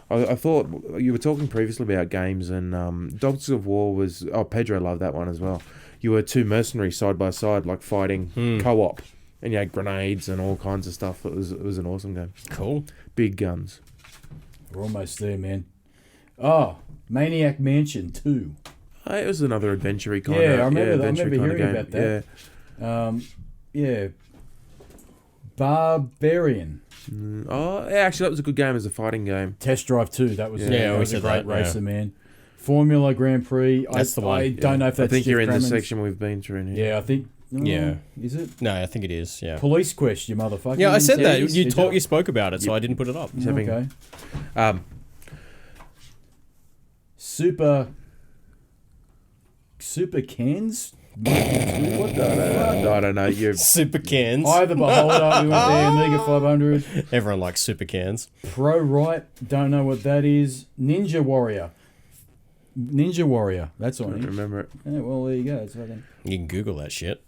I thought you were talking previously about games, and Dogs of War was. Oh, Pedro loved that one as well. You were two mercenaries side by side, like fighting co-op, and you had grenades and all kinds of stuff. It was an awesome game. Cool. Big guns. We're almost there, man. Oh, Maniac Mansion 2. It was another adventure kind of. Yeah, I remember adventure hearing kind of game. about that. Yeah. Yeah. Barbarian. Oh, yeah, actually, that was a good game as a fighting game. Test Drive 2. That was, Yeah, that we was a said great that, racer, yeah. man. Formula Grand Prix. That's the one. I don't know if that's I think Jeff you're in the Crammond's. section we've been through in here. Yeah, I think. Yeah. Is it? No, I think it is. Yeah. Police Quest, you motherfucker. Yeah, I said that. Did You spoke about it, so I didn't put it up. having- Okay. Super Cans? What the fuck? I don't know. You're Super cans. Eye of the Beholder, we went there. Amiga 500. Everyone likes super cans. Pro Right, don't know what that is. Ninja Warrior, that's I on don't it. remember it. Yeah, well, there you go. It's fucking You can Google that shit.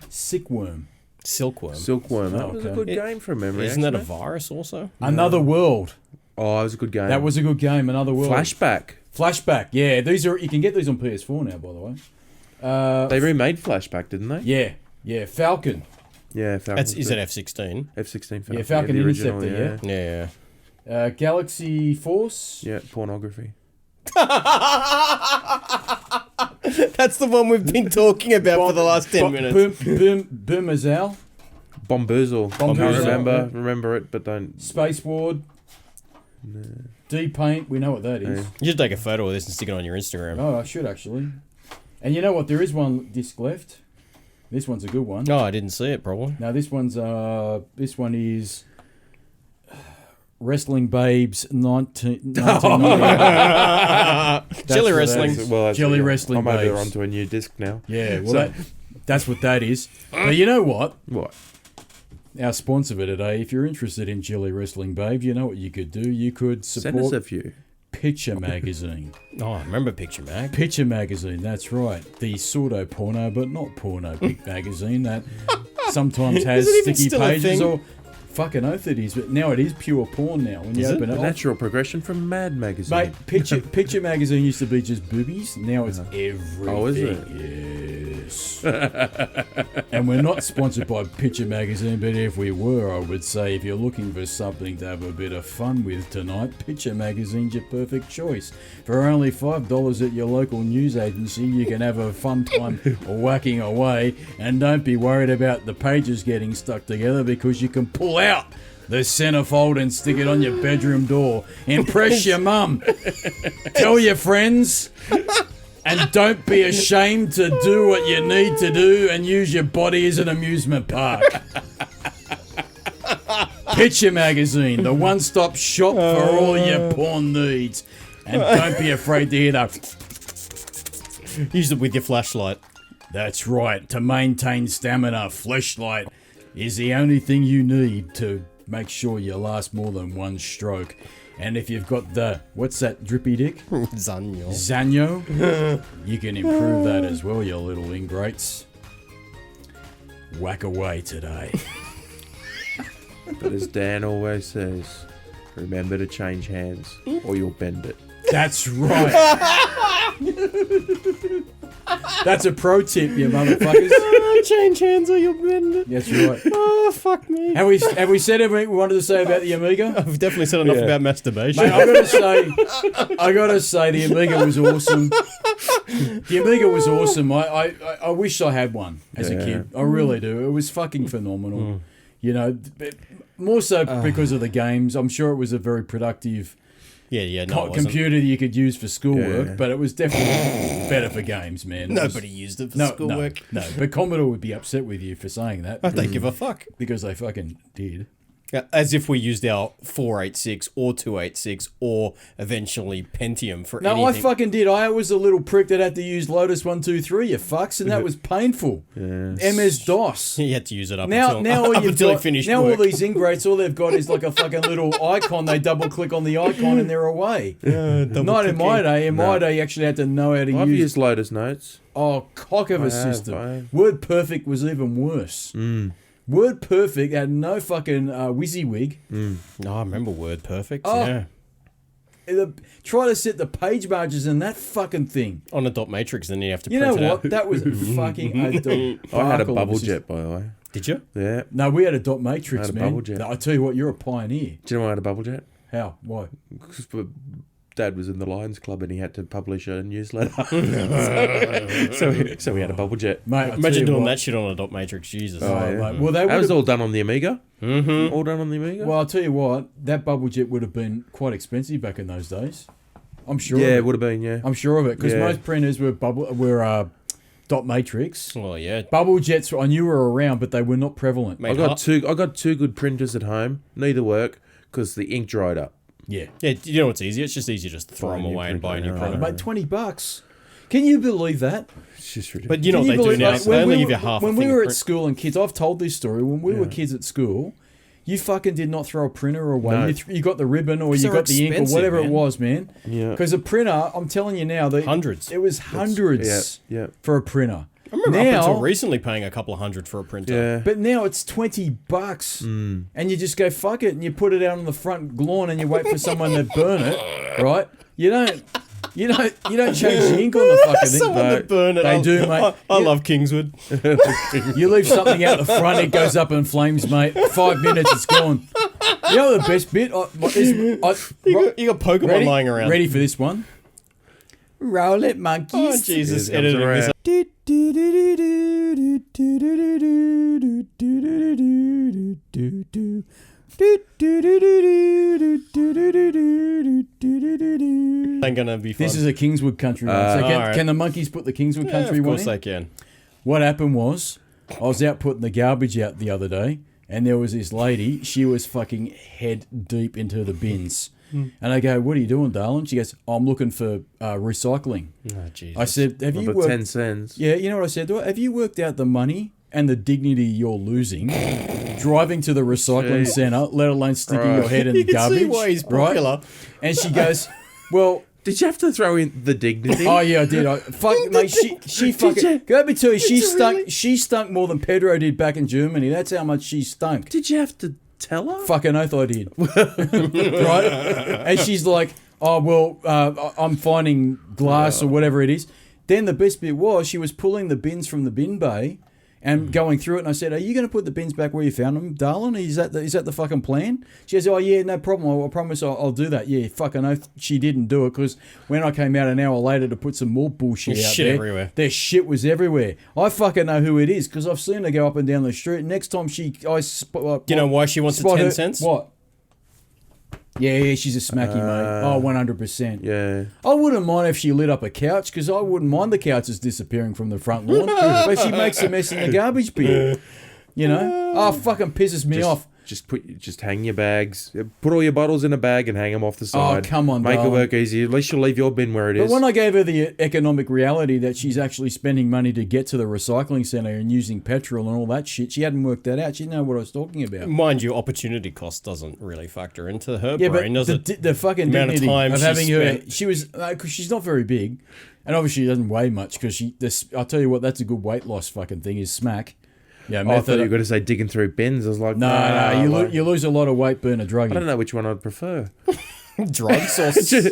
Sickworm. Silkworm. Silkworm. That Oh, was a okay. good game from memory. Isn't that a actually. virus also? Another World. Oh, it was a good game. That was a good game. Another World. Flashback. Flashback. Yeah, these are, you can get these on PS4 now, by the way. They remade Flashback, didn't they? Yeah. Falcon. Yeah, Falcon. Is it F-16? F-16 Falcon? Yeah, Falcon the original, Interceptor, Yeah. Galaxy Force. Yeah, pornography. That's the one we've been talking about for the last 10 minutes. Boomazal. Bomboozle. Bomboozle, Can't remember it, but don't. Space Ward. D-Paint. We know what that is. Yeah. You should take a photo of this and stick it on your Instagram. Oh, I should actually. And you know what? There is one disc left. This one's a good one. No, I didn't see it, probably. Now this one is Wrestling Babes 1990. Jelly wrestling. Jelly Wrestling I'm over Babes. onto a new disc now. Yeah, well that's what that is. But you know what? What? Our sponsor for today, if you're interested in Jelly Wrestling Babes, you know what you could do? You could Send us a support few. Picture Magazine. Oh, I remember Picture Mag. Picture Magazine, that's right. The pseudo-porno, but not porno big magazine that sometimes has Is it even sticky still a pages thing? or... Fucking oath it is, but now it is pure porn now. When you Is it? open The it, natural progression from Mad Magazine. mate, Picture Magazine used to be just boobies. Now it's everything. Oh, is it? Yes. And we're not sponsored by Picture Magazine, but if we were, I would say if you're looking for something to have a bit of fun with tonight, Picture Magazine's your perfect choice. For only $5 at your local news agency, you can have a fun time whacking away, and don't be worried about the pages getting stuck together because you can pull out the centerfold and stick it on your bedroom door. Impress your mum. Tell your friends. And don't be ashamed to do what you need to do and use your body as an amusement park. Picture Magazine, the one-stop shop for all your porn needs. And don't be afraid to hit up. Use it with your flashlight. That's right. To maintain stamina, fleshlight is the only thing you need to make sure you last more than one stroke. And if you've got the, what's that drippy dick? Zanyo. You can improve that as well, you little ingrates. Whack away today. But as Dan always says, remember to change hands or you'll bend it. That's right. That's a pro tip, you motherfuckers. Change hands or you'll bend it. That's right. Oh, fuck me. Have we said everything we wanted to say about the Amiga? I've definitely said enough about masturbation. Mate, I gotta say, the Amiga was awesome. The Amiga was awesome. I wish I had one as a kid. I really do. It was fucking phenomenal. You know, more so because of the games. I'm sure it was a very productive computer that you could use for schoolwork, but it was definitely better for games, man. Nobody used it for schoolwork. No, but Commodore would be upset with you for saying that. They give a fuck. Because they fucking did. As if we used our 486 or 286 or eventually Pentium for anything. No, I fucking did. I was a little prick that had to use Lotus 123, you fucks, and that was painful. MS-DOS. You had to use it up Now all until it finished now work. all these ingrates, all they've got is like a fucking little icon. They double click on the icon and they're away. Not in my day. In my day, you actually had to know how to I've use. used Lotus Notes. Oh, cock of a system. have. WordPerfect was even worse. WordPerfect had no fucking WYSIWYG. No, I remember WordPerfect. Oh. Yeah. Try to set the page margins in that fucking thing. On a dot matrix, then you have to You print know it what? out. That was fucking I had a debacle of bubble a system. jet, by the way. Did you? Yeah. No, we had a dot matrix, I had a man. bubble jet. I tell you what, you're a pioneer. Do you know I had a bubble jet? How? Why? Because Dad was in the Lions Club and he had to publish a newsletter. so we had a bubble jet. Mate, I tell Imagine you doing what. that shit on a dot matrix. Jesus. Oh, Oh, yeah. mate. Well, they That would was have, all done on the Amiga. Mm-hmm. All done on the Amiga. well, I'll tell you what, that bubble jet would have been quite expensive back in those days. I'm sure. yeah, of it it. would have been. Yeah. I'm sure of it because Yeah. most printers were dot matrix. Well, yeah. Bubble jets, I knew were around, but they were not prevalent. Mate, I got two good printers at home. Neither work because the ink dried up. Yeah. Yeah, you know what's easier? It's just easier just to throw Buy a them new away and buy a new printer. printer. Mate, $20. Can you believe that? It's just ridiculous. But you know Can what they do believe, now? like, They only give you half when a we thing were of at print. school and kids, I've told this story. When we were kids at school, you fucking did not throw a printer away. No. You got the ribbon or you they're got the ink or expensive, whatever it man. was, man. Yeah. Because a printer, I'm telling you now, Hundreds. It was hundreds Yeah. for a printer. I remember now, up until recently paying a couple of $100 for a printer. Yeah. but now it's $20, and you just go fuck it, and you put it out on the front lawn, and you wait for someone to burn it, right? You don't. You don't change the ink on the fucking thing. Someone to burn it. They do, mate. I love Kingswood. You leave something out the front, it goes up in flames, mate. 5 minutes, it's gone. You know the best bit? You got Pokemon lying around. Ready for this one? Roll it, monkeys. Oh, Jesus. Here comes Editing around. this. Ain't gonna be fun. This is a Kingswood country one. So alright. can the monkeys put the Kingswood country of one course in? they can. What happened was, I was out putting the garbage out the other day, and there was this lady. She was fucking head deep into the bins. And I go, "What are you doing, darling?" She goes, "I'm looking for recycling." Oh, Jesus. I said, "Have you About worked?" 10 cents. Yeah, you know what I said to her? Have you worked out the money and the dignity you're losing driving to the recycling Jeez. centre, let alone sticking Right. your head in the You can garbage? see why he's popular. And she goes, "Well." Did you have to throw in the dignity? Oh yeah, I did. Mate, she fucking. Let me tell you, she stunk. She stunk more than Pedro did back in Germany. That's how much she stunk. Did you have to tell her? Fucking oath, I did. Right? And she's like, "Oh well, I'm finding glass or whatever it is." Then the best bit was she was pulling the bins from the bin bay and going through it. And I said, "Are you going to put the bins back where you found them, darling? Is that the fucking plan?" She goes, "Oh yeah, no problem. I promise I'll do that." Yeah, fucking oath, she didn't do it because when I came out an hour later to put some more bullshit There's out shit there, everywhere. their shit was everywhere. I fucking know who it is because I've seen her go up and down the street. Next time Do you know why she wants the spot 10 her- cents? What? Yeah, she's a smacky, mate. Oh, 100%. Yeah. I wouldn't mind if she lit up a couch because I wouldn't mind the couches disappearing from the front lawn. But she makes a mess in the garbage bin. You know? Oh, fucking pisses me off. Just hang your bags. Put all your bottles in a bag and hang them off the side. come on, Make darling. it work easy. At least you'll leave your bin where it But is. when I gave her the economic reality that she's actually spending money to get to the recycling centre and using petrol and all that shit, she hadn't worked that out. She didn't know what I was talking about. Mind you, opportunity cost doesn't really factor into her Yeah, brain, but does it? the fucking Amount of dignity time of she having her, spent. she was because she's not very big, and obviously she doesn't weigh much. Because I'll tell you what, that's a good weight loss fucking thing is smack. Yeah, I thought you were going to say digging through bins. I was like, no, you lose a lot of weight burn a drug. I don't know which one I'd prefer. Drugs or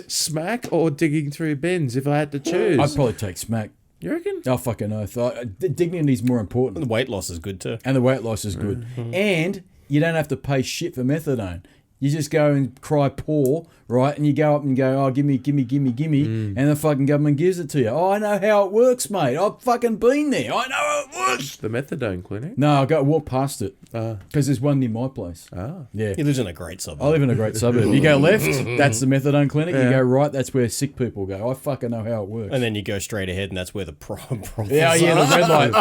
Smack or digging through bins if I had to choose. I'd probably take smack. You reckon? Oh fucking oath! Dignity's more important, the weight loss is good too. and the weight loss is good, and you don't have to pay shit for methadone. You just go and cry poor, right? And you go up and go, "Oh, gimme," and the fucking government gives it to you. Oh, I know how it works, mate. I've fucking been there. I know how it works. The methadone clinic? No, I walk past it because there's one near my place. Yeah. He lives in a great suburb. I live in a great suburb. You go left, that's the methadone clinic. You go right, that's where sick people go. I fucking know how it works. And then you go straight ahead, and that's where the brothels yeah, are.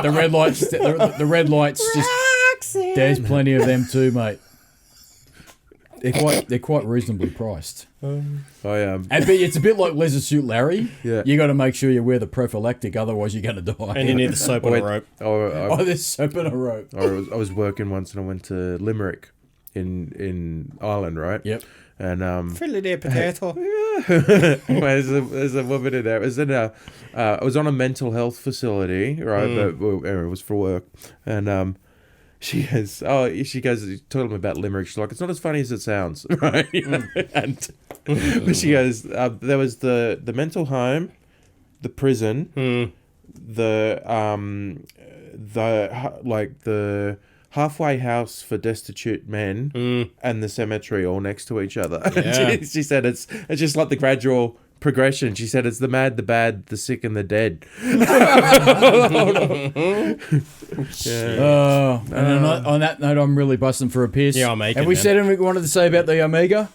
the red light, the red lights. Just there's plenty of them too, mate. They're quite reasonably priced. I But it's a bit like Leisure Suit Larry. Yeah. You got to make sure you wear the prophylactic, otherwise you're going to die. And you need the soap on a rope. Oh, there's soap and a rope. I was working once and I went to Limerick in Ireland, right? Yep. And Fill it potato. there's a woman in there. It was I was on a mental health facility, right? But it was for work, and she goes, talking about Limerick. She's like, it's not as funny as it sounds, right? And but she goes, there was the mental home, the prison, the halfway house for destitute men, and the cemetery all next to each other. Yeah. she said it's just like the gradual progression. She said it's the mad, the bad, the sick, and the dead. And on that note, I'm really busting for a piss. Yeah, I'll make Have it, we man. said anything we wanted to say about the Amiga?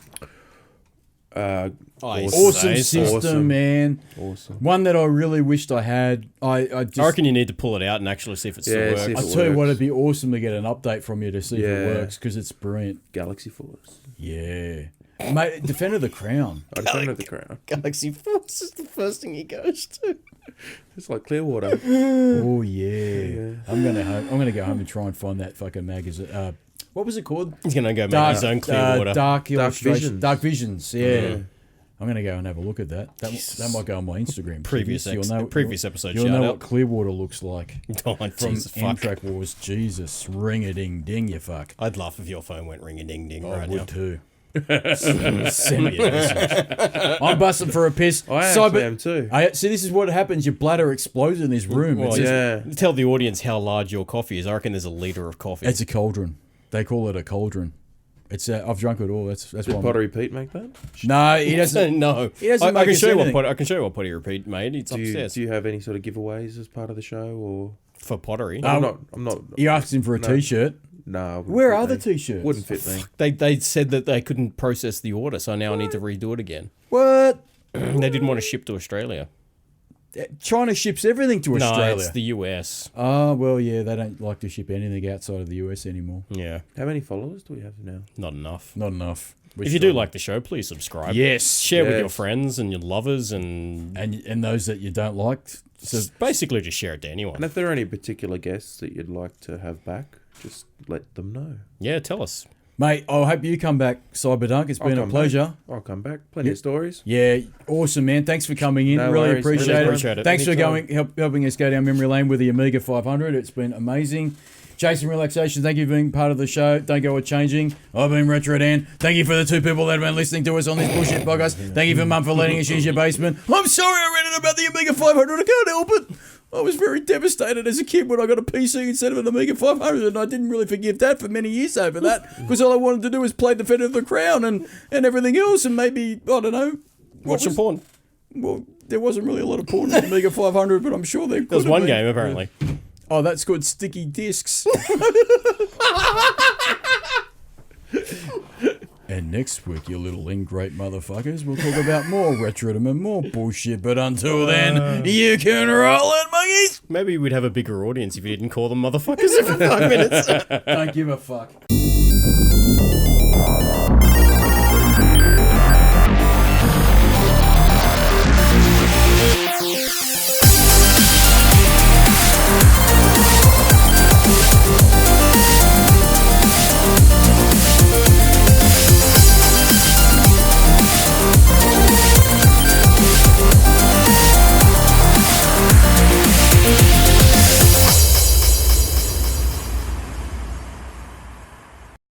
Awesome system, Awesome. man. Awesome. One that I really wished I had. I I reckon you need to pull it out and actually see if it still Yeah, works. see if I'll it tell you what, works. it'd be awesome to get an update from you to see if it Yeah. works because it's brilliant. Galaxy Force. Yeah. Mate, Defender of the Crown. I defended the crown. Galaxy Force is the first thing he goes to. It's like Clearwater. Oh yeah. I'm gonna go home and try and find that fucking magazine. What was it called? He's going to go make his own Clearwater. Dark Illustration. Visions. Dark Visions. Yeah. I'm gonna go and have a look at that. That might go on my Instagram. Previous episode You'll shout know out. what Clearwater looks like Oh, from Jesus, fuck. Amtrak Wars. Jesus, ring a ding ding, you fuck. I'd laugh if your phone went ring-a-ding-ding I right would now. too. Send me a message. I'm busting for a piss. I actually am too. See, this is what happens. Your bladder explodes in this room. Well, Yeah. Tell the audience how large your coffee is. I reckon there's a litre of coffee. It's a cauldron. They call it a cauldron. It's I've drunk it all. That's Did why. Pottery Pete make that? No, he doesn't. no. He doesn't I make can us show you anything. I can show you what Pottery Repeat made. It's upstairs. Do you have any sort of giveaways as part of the show, or For pottery. I'm not. He asked him for a T-shirt. No. Where are the T-shirts? Wouldn't fit me. They said that they couldn't process the order, so now I need to redo it again. What? They didn't want to ship to Australia. China ships everything to Australia. No, it's the US. Oh, well, yeah, they don't like to ship anything outside of the US anymore. Yeah, How many followers do we have now? not enough. Not enough. If you do like the show, please subscribe. Yes. Share with Yes. your friends and your lovers and And those that you don't like. So basically just share it to And anyone. if there are any particular guests that you'd like to have back, just let them know. Yeah, tell us. mate, I hope you come back, Cyberdunk. It's been a come pleasure. I'll come back. Plenty of stories. Yeah, awesome, man. Thanks for coming in. No really worries. appreciate, Really it. appreciate it. Thanks Anytime. for helping us go down memory lane with the Amiga 500. It's been amazing. Jason Relaxation, thank you for being part of the show. Don't go changing. I've been Retro Dan. Thank you for the two people that have been listening to us on this bullshit podcast. Thank you for Mum for letting us use your basement. I'm sorry I read it about the Amiga 500. I can't help it. I was very devastated as a kid when I got a PC instead of an Amiga 500, and I didn't really forgive Dad for many years over that because all I wanted to do was play Defender of the Crown and everything else, and maybe, I don't know. Watch some porn. Well, there wasn't really a lot of porn in the Amiga 500, but I'm sure there could There was have one been. game, apparently. Oh, that's called Sticky Discs. And next week, you little ingrate motherfuckers, we'll talk about more retronym and more bullshit. But until then, you can roll it, monkeys! Maybe we'd have a bigger audience if you didn't call them motherfuckers every 5 minutes. Don't give a fuck.